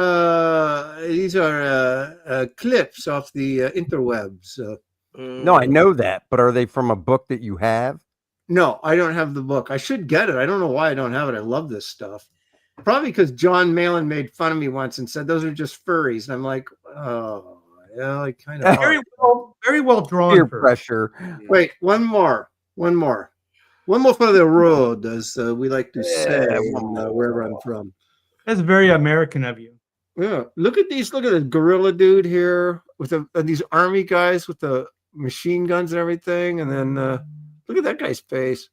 clips off the interwebs. no? I know that, but are they from a book that you have? No, I don't have the book. I should get it. I don't know why I don't have it. I love this stuff. Probably because John Malin made fun of me once and said those are just furries. And I'm like, oh, yeah, I kind of. Very well drawn. Peer for- pressure. Wait, one more for the road, as we like to say wherever I'm from. That's very American of you. Yeah, look at these. Look at the gorilla dude here with these army guys with the machine guns and everything, and then look at that guy's face.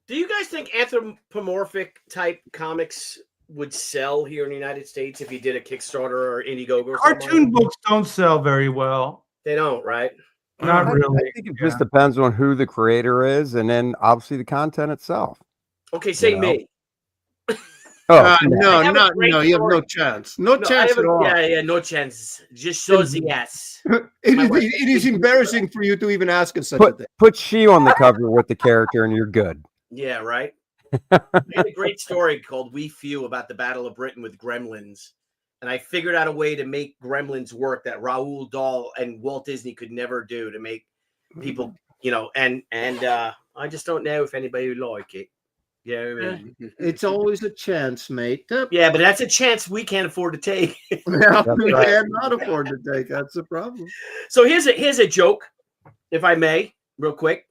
Do you guys think anthropomorphic type comics would sell here in the United States if you did a Kickstarter or Indiegogo? Or something? Cartoon books don't sell very well. They don't, right? Not really. I think it just depends on who the creator is, and then obviously the content itself. Okay, say me. Oh, No, have a not great no. You have no story. chance. No I chance have at all. Yeah, no chance. Just shows the yes. It is embarrassing for you to even ask us such a thing. put she on the cover with the character, and you're good. Yeah, right. I had a great story called "We Few" about the Battle of Britain with gremlins, and I figured out a way to make gremlins work that Roald Dahl and Walt Disney could never do to make people, and I just don't know if anybody would like it. Yeah, I mean? It's always a chance, mate. Yeah, but that's a chance we can't afford to take. Yeah, we right. cannot afford to take. That's the problem. So here's a joke, if I may, real quick.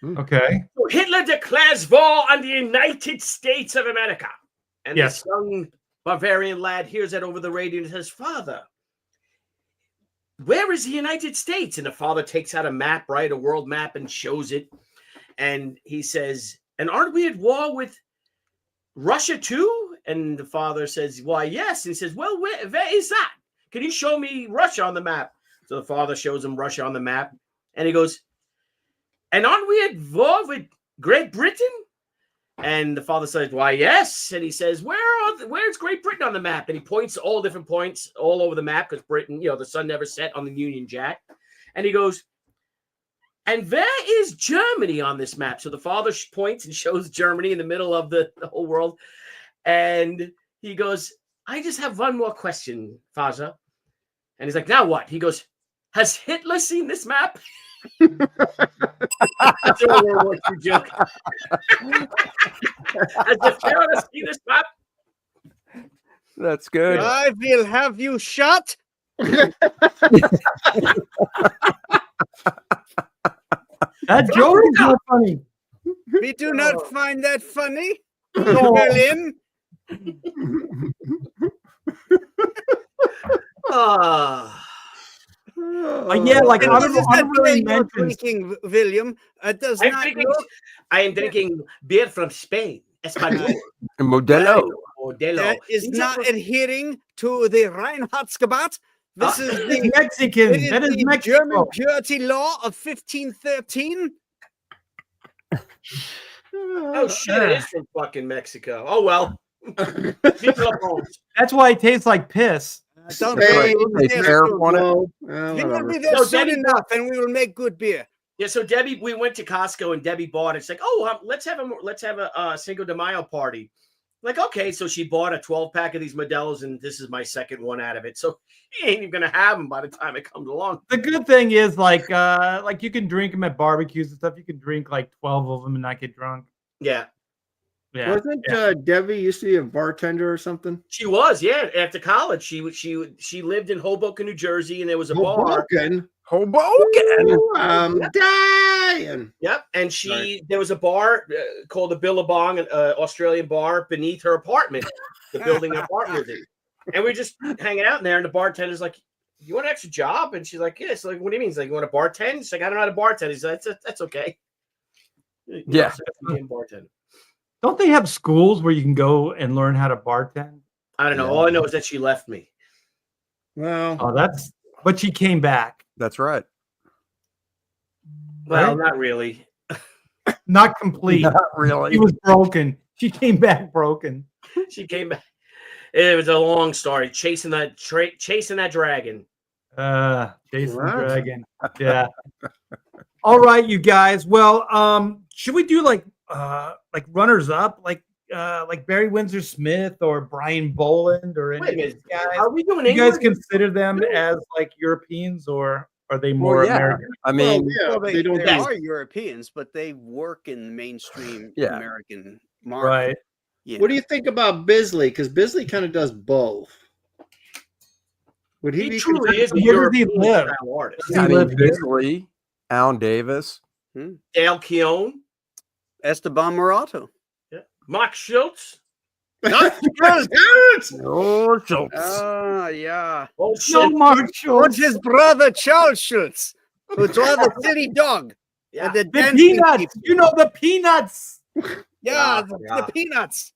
Okay. So Hitler declares war on the United States of America, and Yes. this young Bavarian lad hears that over the radio and says, "Father, where is the United States?" And the father takes out a map, right, a world map, and shows it, and he says, "And aren't we at war with Russia too?" And the father says, "Why, yes." And he says, "Well, where is that? Can you show me Russia on the map?" So the father shows him Russia on the map, and he goes, "And aren't we at war with Great Britain?" And the father says, "Why, yes." And he says, "Where's Great Britain on the map?" And he points to all different points all over the map because Britain, the sun never set on the Union Jack. And he goes, "And where is Germany on this map?" So the father points and shows Germany in the middle of the whole world. And he goes, "I just have one more question, father." And he's like, "Now what?" He goes, "Has Hitler seen this map?" That's a World War II joke. Has the Führer seen this map? That's good. I will have you shot. That joke is not funny. We do not find that funny. No. Berlin. Yeah, like It honorable is that beer you're mentions. drinking, William. It does I'm not drinking, look. I am drinking beer from Spain. Espanol. Modelo. Modelo. That is These not are- adhering to the Reinheitsgebot. This is That is the, Mexican. it is That is the Mexico. German purity law of 1513. Oh shit! It is from fucking Mexico. Oh well. Viva Bones. That's why it tastes like piss. Don't That's worry, right. we'll They be there tear soon. on it. We will be there No, soon Debbie- enough, and we will make good beer. Yeah, so Debbie, we went to Costco and Debbie bought it. It's like, let's have a Cinco de Mayo party. Like, okay, so she bought a 12-pack of these Modelos, and this is my second one out of it. So he ain't even gonna have them by the time it comes along. The good thing is like you can drink them at barbecues and stuff. You can drink like 12 of them and not get drunk. Yeah, Yeah. Wasn't Debbie used to be a bartender or something? she was. Yeah, after college, she lived in Hoboken, New Jersey, and there was a bar. Hoboken. Hoboken. I'm dying. Yep, and there was a bar called the Billabong, an Australian bar beneath her apartment, the building her apartment was in. And we were just hanging out in there, and the bartender's like, "You want an extra job?" And she's like, "Yeah." So like, "What do you mean?" He's like, "You want to bartend?" She's like, "I don't know how to bartend." He's like, "That's okay." Yeah. So that's became bartender. Don't they have schools where you can go and learn how to bartend? I don't know. All I know is that she left me. Well, Oh, but she came back. That's right. Well, Right? not really. Not complete. Not really. She was broken. She came back broken. She came back. It was a long story. Chasing that dragon. Jason What? Dragon. Yeah. All right, you guys. Well, should we do like runners up, like Barry Windsor Smith or Brian Boland or any Wait a of these minute. guys? Are we doing Do you guys England? consider them as like Europeans or are they more Well, yeah. American? I mean, Well, they don't they do- are Europeans, but they work in the mainstream Yeah. American market. Right. You what do know. you think about Bisley? Because Bisley kind of does both. Would he He be truly is a Where does he European live? style artist. Does he I live mean, here? Bisley, Alan Davis. Dale Keown, Esteban Morato. Mark Schultz. Oh, Schultz. Oh, yeah. Oh No, shit. Mark And Schultz. his brother, Charles Schultz, who draw the city dog. Yeah. And the The dancing Peanuts. people. You know the Peanuts. Yeah, Yeah. the peanuts.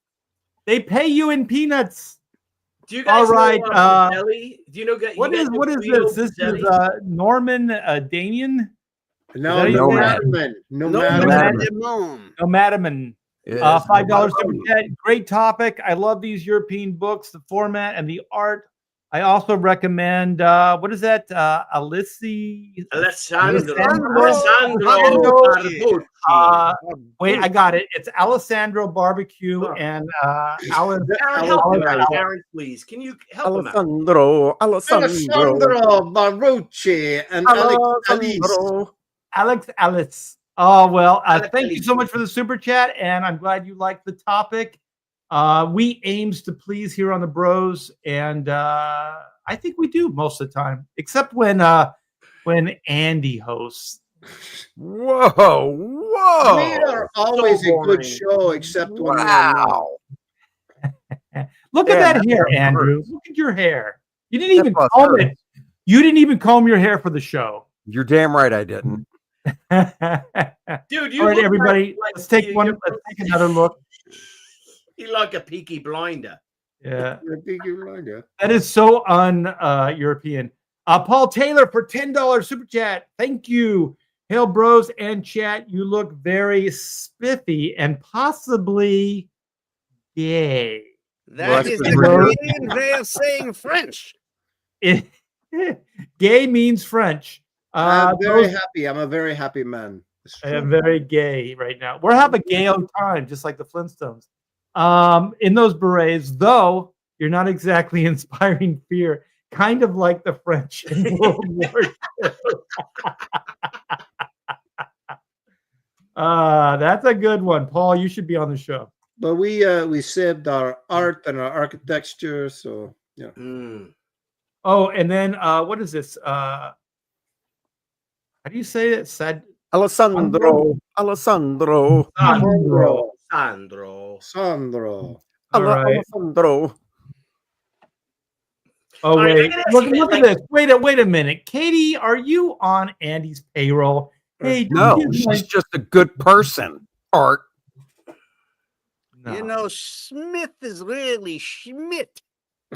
They pay you in peanuts. Do you guys All right, know Zelli? Do you know What is Guido this? This is Zelli? Norman Danian. No, Is that no, your Madman. No, No, Madman. Madman. No, Madaman. Yes. $5 super chat. Great topic. I love these European books, the format and the art. I also recommend what is that? Alessi. Alessandro Alessandro. Barbucci. Wait, I got it. It's Alessandro Barbecue and Alan. Karen, help him out, Karen, please. Can you help him out? Alessandro. Alessandro Barrucci and Alex Alice. Alessandro. Alex Ellis. Oh, well, Alex thank you Ellis. so much for the super chat, and I'm glad you liked the topic. We aims to please here on the Bros, and I think we do most of the time, except when Andy hosts. Whoa. We are always So a good boring. show, except when we are not. Wow. Look at Yeah, that hair, that's Andrew. Look at your hair. You didn't even That's comb awesome. it. You didn't even comb your hair for the show. You're damn right I didn't. All Dude, you right, look everybody, like let's take you- one. you're- Let's take another look. You like a Peaky Blinder. Yeah. I think you're right, yeah. That is so un European. Paul Taylor for $10 super chat. Thank you. Hail Bros and chat, you look very spiffy and possibly gay. That that's is the the word. Canadian way of saying French. Gay means French. I'm very Those- happy. I'm a very happy man. It's I true. am very gay right now. We're having a gay old time, just like the Flintstones. In those berets, though, you're not exactly inspiring fear, kind of like the French in World War II. That's a good one, Paul. You should be on the show. But we saved our art and our architecture, so yeah. Mm. Oh, and then what is this? How do you say it? Sad. Alessandro. Sandro. Sandro. All right. Alessandro. Oh, All right, wait. I gotta Look, ask you, look like- at this. Wait a minute. Katie, are you on Andy's payroll? Hey, No, dude, she's just a good person. Art. no. You know, Smith is really Schmidt.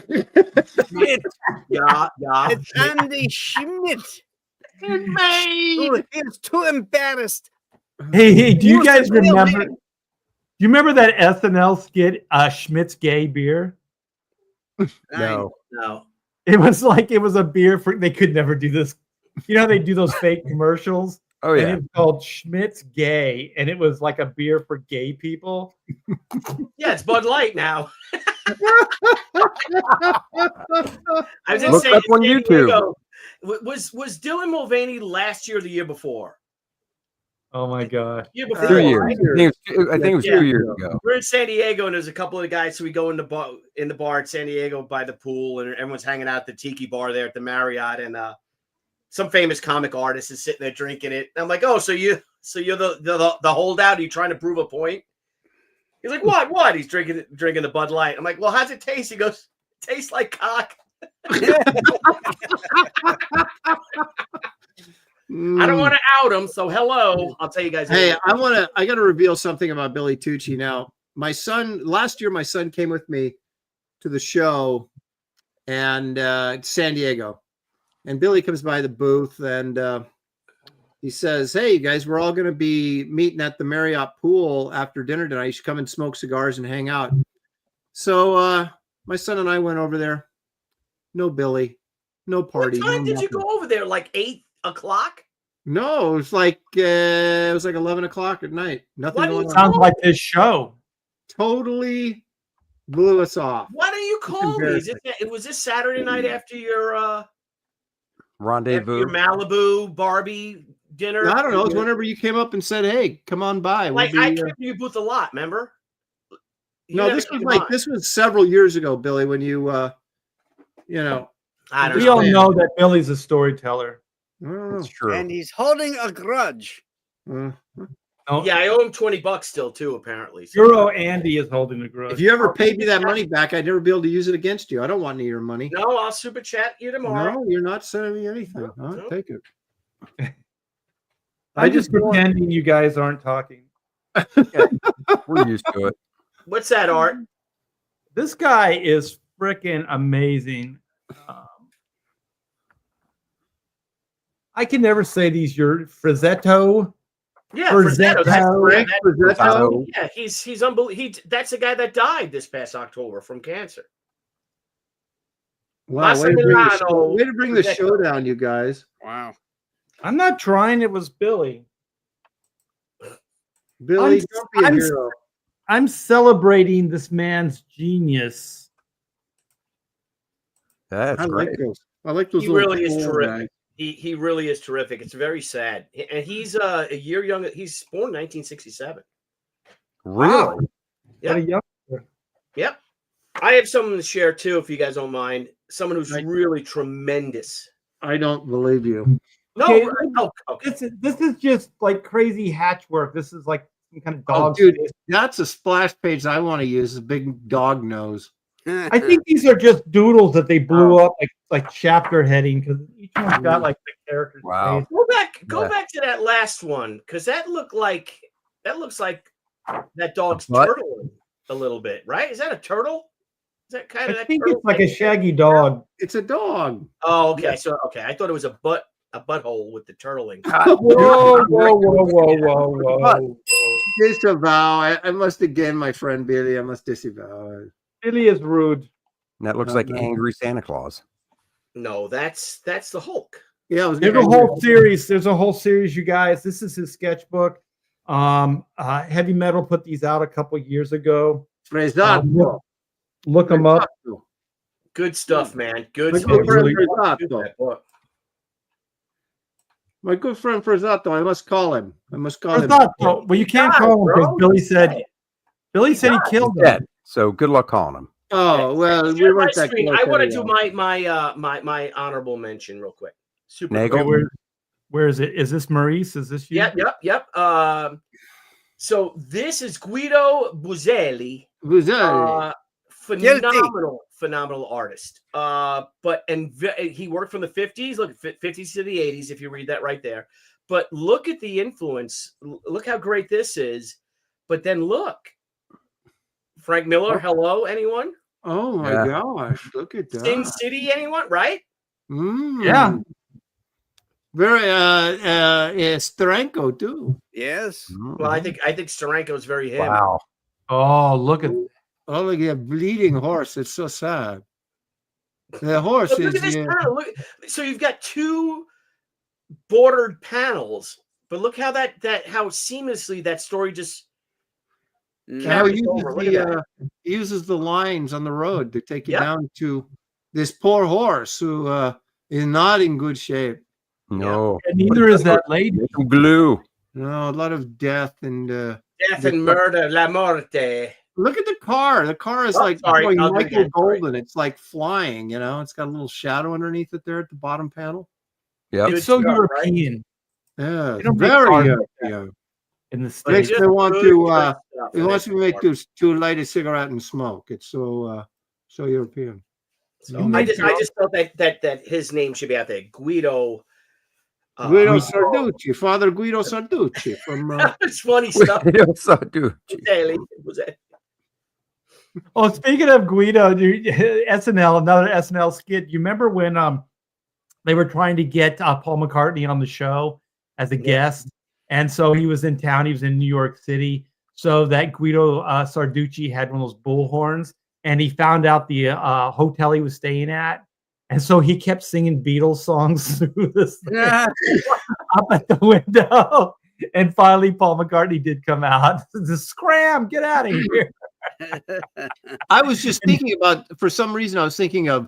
Schmidt. Yeah. It's Andy Schmidt. He's too embarrassed. Hey, do you Who's guys the real remember? man? Do you remember that SNL skit, Schmidt's Gay Beer? No. No. It was like it was a beer for. They could never do this. You know how they do those fake commercials? Oh And yeah. it was called Schmidt's Gay, and it was like a beer for gay people. Yeah, it's Bud Light now. I was in Look San up on YouTube. Diego. Was Dylan Mulvaney last year or the year before? Oh my god! Year before. 2 years. right? I think it was Yeah. 2 years ago. We're in San Diego, and there's a couple of guys. So we go in the bar at San Diego by the pool, and everyone's hanging out at the tiki bar there at the Marriott, and some famous comic artist is sitting there drinking it. And I'm like, oh, so you're the holdout? Are you trying to prove a point? He's like, what? He's drinking the Bud Light. I'm like, well, how's it taste? He goes, tastes like cock. I don't want to out him, so hello. I'll tell you guys. Hey, I got to reveal something about Billy Tucci now. Last year, my son came with me to the show and San Diego, and Billy comes by the booth and he says, "Hey, you guys, we're all going to be meeting at the Marriott pool after dinner tonight. You should come and smoke cigars and hang out." So my son and I went over there. No Billy, no party. What time no did you nothing. go over there? Like 8 o'clock? No, it was like 11 o'clock at night. Nothing Why do you going on. Sounds like this show. Totally blew us off. Why don't you call me? Was this Saturday night after your Rendezvous. Malibu Barbie dinner? I don't know. It's whenever you came up and said, "Hey, come on by." Like I came to your booth a lot. Remember? You no, never this was came like by. this was several years ago, Billy. When you I don't We know. all know that Billy's a storyteller. I don't know. It's true. And he's holding a grudge. No, Yeah, I owe him $20 still too. Apparently, so. Euro Andy is holding a grudge. If you ever paid me that money back, I'd never be able to use it against you. I don't want any of your money. No, I'll super chat you tomorrow. No, you're not sending me anything. I'll No. take it. I'm just pretending you guys aren't talking. We're used to it. What's that, Art? This guy is freaking amazing. I can never say these. Your Frizzetto. Yeah, Frizzetto. That's Frizzetto. correct. Frizzetto. Yeah, he's unbelievable. That's the guy that died this past October from cancer. Wow, way to bring the show, Massimiliano way to bring the show down, you guys. Wow. I'm not trying. It was Billy. Billy, I'm- don't be a I'm- hero. I'm celebrating this man's genius. That's I great. like those. I like those. He little really is cool terrific. guys. He really is terrific. It's very sad, and he's a year younger. He's born 1967. Really? What a youngster. Yep. I have someone to share too, if you guys don't mind. Someone who's Right. really tremendous. I don't believe you. No, Okay, no, okay. This is just like crazy hatch work. This is like some kind of Oh, dog. dude, face. that's a splash page I want to use. A big dog nose. I think these are just doodles that they blew up like chapter heading because each one's got like the character's Wow. face. Go Yeah. back to that last one because that looks like that dog's What? turtle a little bit, right? Is that a turtle? Is that kind of I that think turtle it's like a thing? shaggy dog. It's a dog. Oh, okay. So I thought it was a butt. a butthole with the turtling. Whoa. Disavow. I must again, my friend Billy. I must disavow. Billy is rude. That looks like angry Santa Claus. No, that's the Hulk. Yeah, I was There's gonna a whole series. There's a whole series, you guys. This is his sketchbook. Heavy Metal put these out a couple years ago. Look them up. Good stuff, man. Good My stuff. good friend Really- Frizzato. My good friend Frizzato. I must call him. Well, you can't call him because Billy said he killed him. Dead. So good luck calling him. Oh well, we weren't that close. I want to do anyhow. my honorable mention real quick. Super. Nagel? quick. Where is it? Is this Maurice? Is this you? Yep. So this is Guido Buzelli. Phenomenal artist. He worked from the 50s. Look, 50s to the 80s, if you read that right there. But look at the influence. Look how great this is. But then look, Frank Miller. Hello, anyone? Oh my gosh! Look at that. Sin City, anyone? Right? Yeah. Very Steranko too. Yes. Well, I think Steranko is very him. Wow. Oh, look at Oh, look at that bleeding horse. It's so sad. The horse Look is at this panel. Look, so you've got two bordered panels, but look how how seamlessly that story just how he carries over. Look at that. uses the lines on the road to take you down to this poor horse who is not in good shape. No. and neither is that lady. Some glue. No, a lot of death and Death and murder, la morte. look at the car. The car is like sorry, going I'll do it Michael again, sorry. Golden. It's like flying, you know. It's got a little shadow underneath it there at the bottom panel. Yep. It's so stuff, right? European Yeah, They it's don't make very cars good. like that. Yeah. in the But States. Makes it's me want good to stuff, it and wants it's me to make smart. to light a cigarette and smoke. It's so European. I just felt that his name should be out there. Guido. Guido Sarducci, Father Guido Sarducci from It's funny stuff. So, dude. Was it? Oh, speaking of Guido, dude, SNL, another SNL skit. You remember when they were trying to get Paul McCartney on the show as a guest, and so he was in town. He was in New York City. So that Guido Sarducci had one of those bullhorns, and he found out the hotel he was staying at, and so he kept singing Beatles songs through this thing, up at the window. And finally, Paul McCartney did come out. Just scram, get out of here. I was just thinking about, for some reason, I was thinking of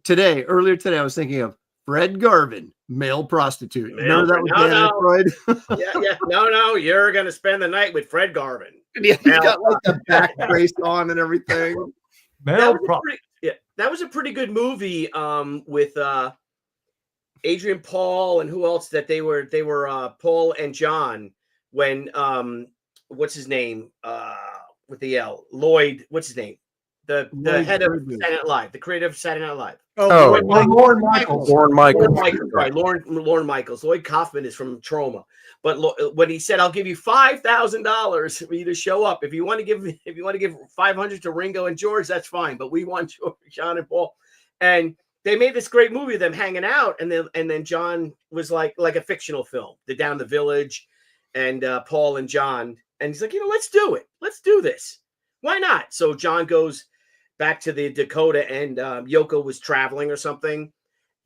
earlier today, I was thinking of Fred Garvin, male prostitute. Remember that was Dan Aykroyd? No, you're going to spend the night with Fred Garvin. Yeah, he's got like the back brace on and everything. Male That was a pretty good movie with Adrian Paul and who else that they were Paul and John when what's his name with the L Lloyd, what's his name, the head of Saturday Night Live, the creator of Saturday Night Live. Lorne Michaels. Lorne Michaels. Lloyd Kaufman is from Trauma, but when he said, "I'll give you $5,000 for you to show up. If you want to give 500 to Ringo and George, that's fine. But we want John and Paul." And they made this great movie of them hanging out, and then John was like a fictional film, the Down the Village, and Paul and John, and he's like, let's do it. Let's do this. Why not? So John goes back to the Dakota, and Yoko was traveling or something.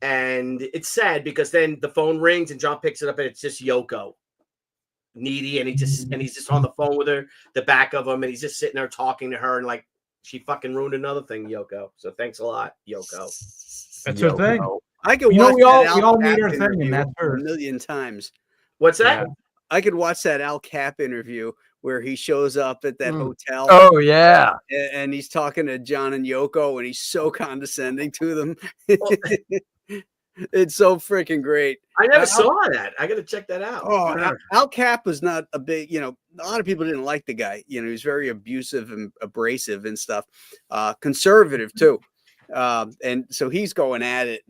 And it's sad because then the phone rings and John picks it up and it's just Yoko, needy, and he's just on the phone with her, the back of him, and he's just sitting there talking to her, and like she fucking ruined another thing, Yoko. So thanks a lot, Yoko. That's her thing. I could You know, watch we all that need Al our Cap thing, and interview that's a hers. million times. What's that? I could watch that Al Cap interview where he shows up at that hotel. Oh yeah. And he's talking to John and Yoko, and he's so condescending to them. It's so freaking great. I never saw that. I got to check that out. Oh, Al Cap was not a big, a lot of people didn't like the guy. He was very abusive and abrasive and stuff. Conservative too. And so he's going at it,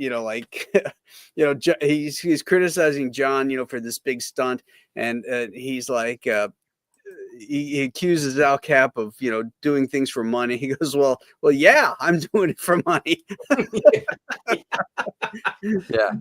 he's criticizing John, for this big stunt. And he's like, he accuses Al Cap of, doing things for money. He goes, well, yeah, I'm doing it for money. Yeah.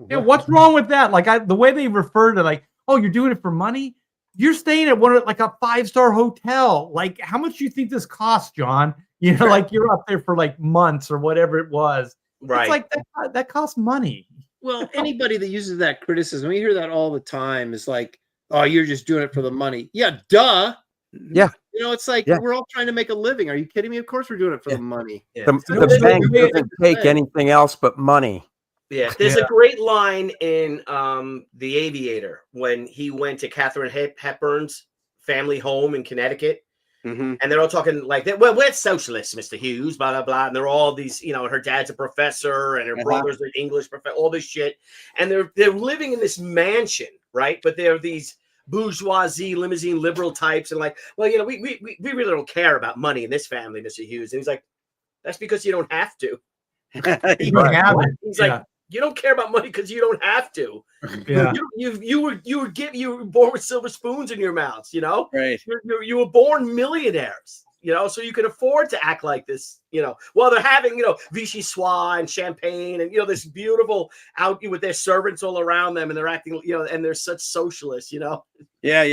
Yeah, what's wrong with that? Like the way they refer to like, oh, you're doing it for money. You're staying at one of like a 5-star hotel. Like, how much do you think this costs, John? You know, like you're up there for like months or whatever it was. Right. It's like that costs money. Well, anybody that uses that criticism, we hear that all the time, is like, oh, you're just doing it for the money. Yeah, duh. Yeah. You know, it's like we're all trying to make a living. Are you kidding me? Of course we're doing it for the money. Yeah. The bank doesn't take anything else but money. Yeah, there's a great line in The Aviator when he went to Katharine Hepburn's family home in Connecticut. Mm-hmm. And they're all talking like that. Well, we're socialists, Mr. Hughes, blah, blah, blah. And they're all these, you know, her dad's a professor and her brother's an English professor, all this shit. And they're living in this mansion, right? But they're these bourgeoisie, limousine, liberal types. And like, well, you know, we really don't care about money in this family, Mr. Hughes. And he's like, that's because you don't have to. You don't have it. He's like, you don't care about money because you don't have to. Yeah. You were born with silver spoons in your mouths, you know? Right. You were born millionaires, you know, so you can afford to act like this, you know, while they're having, you know, Vichy Soir and champagne and, you know, this beautiful out with their servants all around them and they're acting, you know, and they're such socialists, you know? Yeah.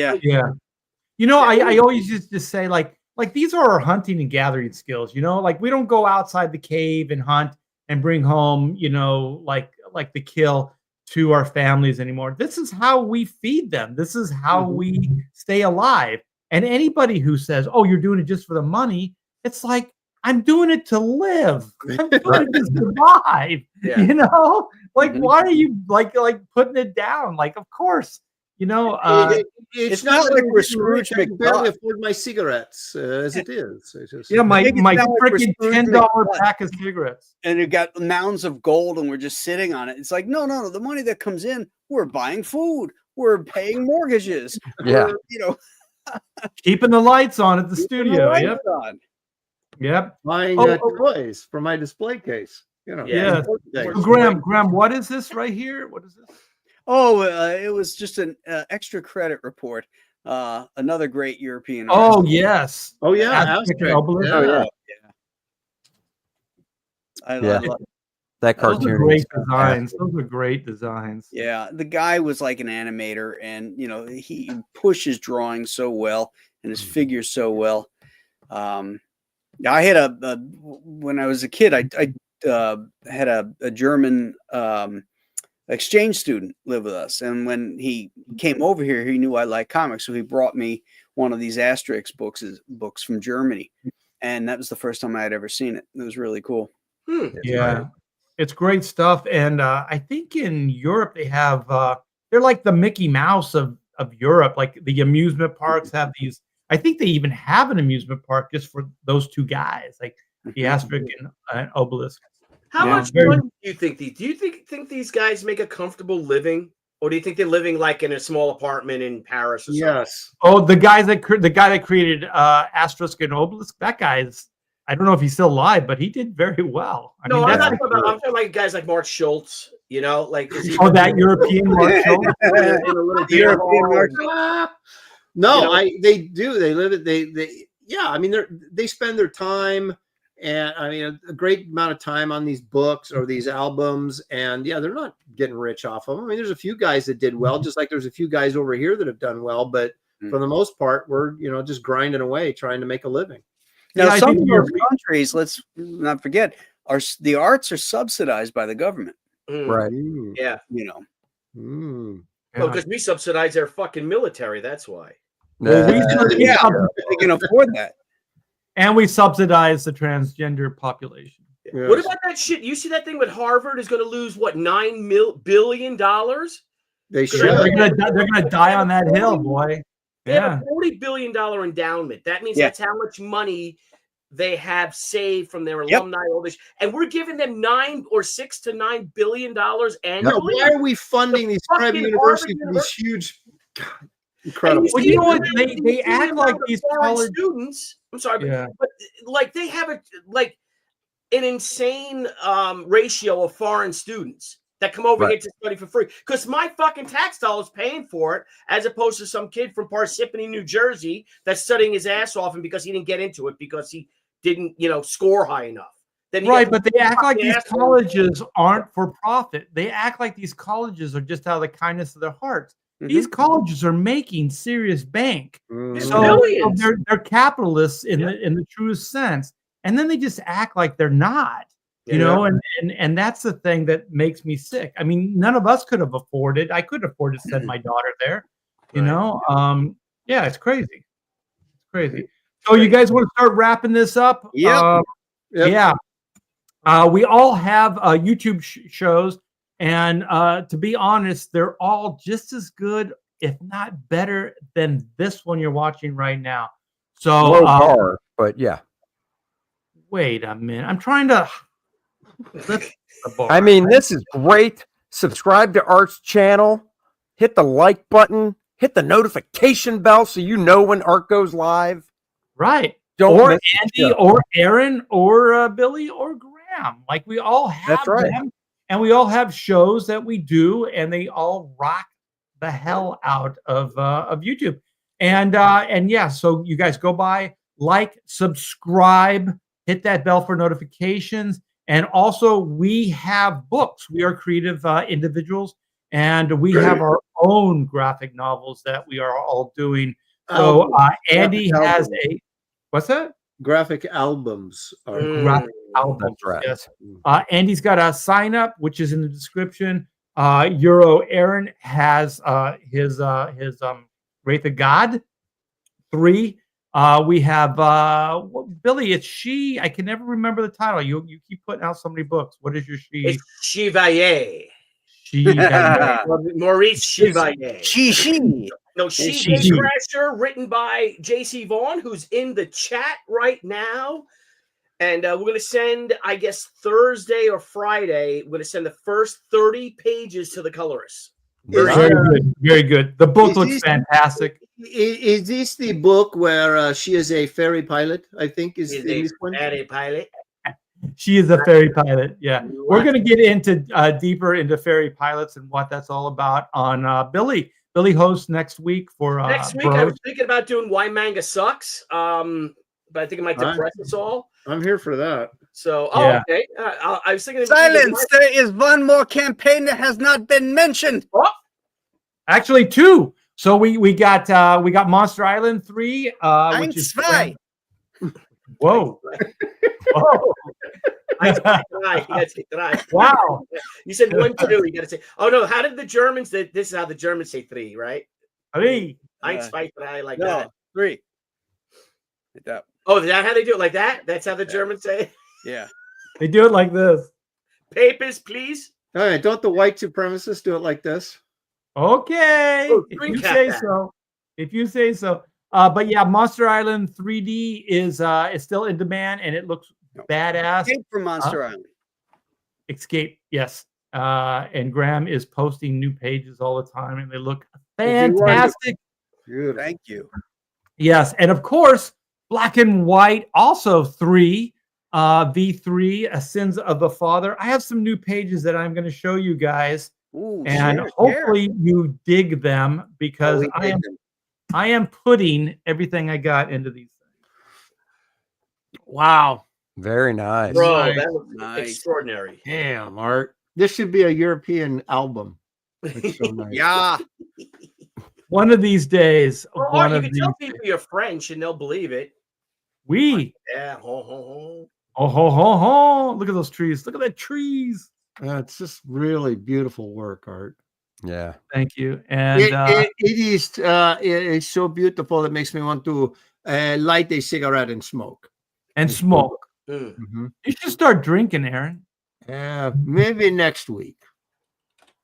You know, I always used to say like these are our hunting and gathering skills, you know, like we don't go outside the cave and hunt and bring home, you know, like the kill to our families anymore. This is how we feed them. This is how we stay alive. And anybody who says, oh, you're doing it just for the money, it's like, I'm doing it to live. I'm doing it to survive. Yeah. You know, like, why are you like putting it down? Like, of course, you know, it's not like we're Scrooge I can barely McDuck. afford my cigarettes as it is. It's just, yeah, my Make it sound like we're freaking Scrooge $10 McDuck. pack of cigarettes. And it got mounds of gold and we're just sitting on it. It's like, no. The money that comes in, we're buying food. We're paying mortgages. Yeah. We're, you know, Keeping the lights on at the keeping the studio. lights Yep. on. Yep. buying toys for my display case. You know, Yeah. things. So Graham, what is this right here? What is this? Oh, it was just an extra credit report. Another great European. Oh, artist. yes. Oh yeah, Aztec Aztec. obelisk. Oh, yeah. I Yeah. love. That Those are cartoon. great designs. Those are great designs. Yeah, the guy was like an animator, and you know he pushes drawing so well and his figures so well. I had when I was a kid, I had a German exchange student live with us, and when he came over here, he knew I liked comics, so he brought me one of these Asterix books from Germany, and that was the first time I had ever seen it. It was really cool. Yeah, it's great stuff. And I think in Europe they have they're like the Mickey Mouse of Europe. Like the amusement parks have these. I think they even have an amusement park just for those two guys, like the Asterix and Obelisk. How Yeah, much very- money do you think think these guys make a comfortable living? Or do you think they're living like in a small apartment in Paris or something? Yes. Oh, the guy that created Asterisk and Obelisk, that guy's. I don't know if he's still alive, but he did very well. I mean, I'm that's not talking about. I'm talking like guys like Mark Schultz. You know, like is he that European Mark Schultz? in a little beer European hall? No, You know? they do. They live it. They yeah. I mean, they spend their time, and I mean a great amount of time on these books or these albums, and yeah, they're not getting rich off of them. I mean, there's a few guys that did well, just like there's a few guys over here that have done well, but for the most part, we're just grinding away trying to make a living. Now, Yeah, I some think of you're those countries, let's not forget, the arts are subsidized by the government. Right. Yeah. You know, Well, because we subsidize their fucking military. That's why. Well, they can afford that. and we subsidize the transgender population. Yes. What about that shit? You see that thing with Harvard is going to lose what $9 billion? They should. They're gonna die on that hill, boy. They have Yeah. a $40 billion endowment. That means Yeah. that's how much money they have saved from their alumni. All this, and we're giving them $6 to $9 billion annually. Why are we funding these private fucking universities Harvard with these huge? God, And incredible. Well, see you know what? the- They you see act the like amount of these foreign college students. I'm sorry, Yeah. but like they have an insane ratio of foreign students that come over here to study for free because my fucking tax dollars paying for it, as opposed to some kid from Parsippany, New Jersey, that's studying his ass off, and because he didn't get into it because he didn't, score high enough. Then you Right, get but they act like these asshole. colleges aren't for profit. They act like these colleges are just out of the kindness of their hearts. These colleges are making serious bank. So Millions. they're capitalists in the truest sense. And then they just act like they're not. You know, and that's the thing that makes me sick. I mean, none of us could have afforded. I couldn't afford to send my daughter there. You know, yeah, it's crazy. It's crazy. So you guys want to start wrapping this up? Yep. Yeah. We all have YouTube shows, and to be honest, they're all just as good, if not better, than this one you're watching right now. So, Low bar, but yeah. wait a minute. I'm trying to lift the bar. I mean, this is great. Subscribe to Art's channel. Hit the like button. Hit the notification bell so you know when Art goes live. Right. Don't Or miss the Andy, show. or Aaron, or Billy, or Graham. Like, we all have That's right. them, and we all have shows that we do, and they all rock the hell out of YouTube. And yeah, so you guys go by, like, subscribe, hit that bell for notifications. And also, we have books. We are creative individuals, and we have our own graphic novels that we are all doing. So Andy has a, what's that? Graphic albums. Are Graphic album. That's right. Yes. Andy's got a sign up, which is in the description. Euro Aaron has his Wraith of God 3. We have Billy. It's she. I can never remember the title. You keep putting out so many books. What is your she? It's Chevalier. She. Maurice Chevalier. She. No, She. Crasher, written by J.C. Vaughn, who's in the chat right now. And we're going to send, I guess, Thursday or Friday, we're going to send the first 30 pages to the colorist. Very good. Very good. The book looks fantastic. Is this the book where she is a ferry pilot? I think is in this one. Ferry pilot. She is a ferry pilot. Yeah. We're going to get into deeper into ferry pilots and what that's all about on Billy. Billy hosts next week for next week. Bros. I was thinking about doing Why Manga Sucks, but I think it might depress us all. I'm here for that. So, Yeah. Okay. I was thinking. Silence! There is one more campaign that has not been mentioned. Oh, Actually, 2. So we got Monster Island 3, which is zwei. Whoa. Whoa. Wow. You said 1, 2. You got to say. Oh no! How did the Germans? This is how the Germans say 3, right? 3. Eins, zwei, drei, like No, that. 3. Like that. Oh, is that how they do it? Like that? That's how the Germans say it? Yeah. They do it like this. Papers, please. All right, don't the white supremacists do it like this? Okay. Oh, If you recap say that. so. If you say so. But yeah, Monster Island 3D is still in demand, and it looks badass. Escape from Monster Island. Escape, yes. And Graham is posting new pages all the time, and they look If you want to- fantastic. Beautiful. Thank you. Yes, and of course, Black and White also 3, V3, Sins of the Father. I have some new pages that I'm going to show you guys, Ooh, and share. hopefully you dig them because Oh, we dig them. I am putting everything I got into these things. Wow. Very nice. Bro, Nice. that was Nice. extraordinary. Damn, Art. This should be a European album. It's so nice. Yeah. One of these days, Or one you of can these tell people you're French and they'll believe it. we. Yeah, ho ho ho. Oh ho ho ho! Look at those trees. Look at that trees. It's just really beautiful work, Art. Yeah. Thank you. And It is so beautiful. It makes me want to light a cigarette and smoke. and smoke. Mm. You should start drinking, Aaron. Maybe next week.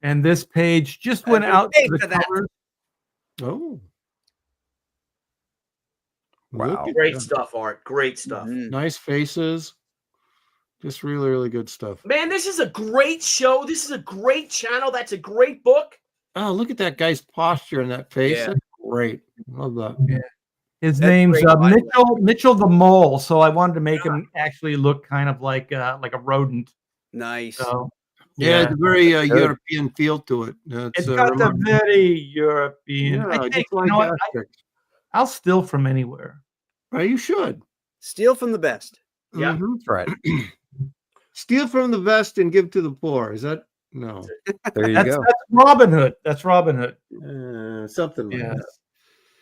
And this page just went I've been out to paid the for that. colors. Oh, Wow. Look at Great that. stuff, Art. Great stuff. Mhm. Nice faces. Just really, really good stuff. Man, this is a great show. This is a great channel. That's a great book. Oh, look at that guy's posture in that face. Yeah. That's great. Love that. His That's name's great, by the way. Mitchell the Mole. So I wanted to make him actually look kind of like a rodent. Nice. So Yeah, yeah. it's a very Good. European feel to it. It's got the very European. yeah, I think, just like you know what, Asterix. I'll steal from anywhere. Well, you should. Steal from the best. Yeah. Mhm. That's right. Steal from the vest and give to the poor. Is that no? There you That's, go. that's Robin Hood. That's Robin Hood. Something like Yes. that.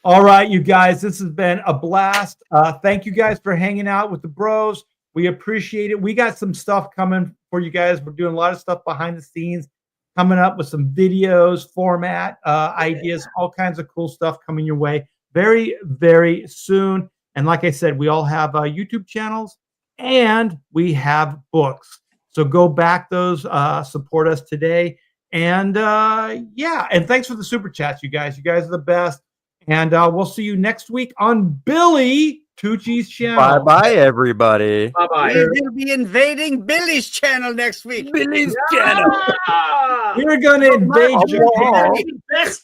All right, you guys, this has been a blast. Thank you guys for hanging out with the bros. We appreciate it. We got some stuff coming for you guys. We're doing a lot of stuff behind the scenes, coming up with some videos, format ideas, all kinds of cool stuff coming your way very, very soon. And like I said, we all have YouTube channels and we have books. So go back those, support us today. And yeah, and thanks for the super chats, you guys. You guys are the best. And we'll see you next week on Billy Tucci's channel. Bye-bye, everybody. Bye-bye. We're going to be invading Billy's channel next week. Billy's channel. We're going to invade Oh, Japan. Best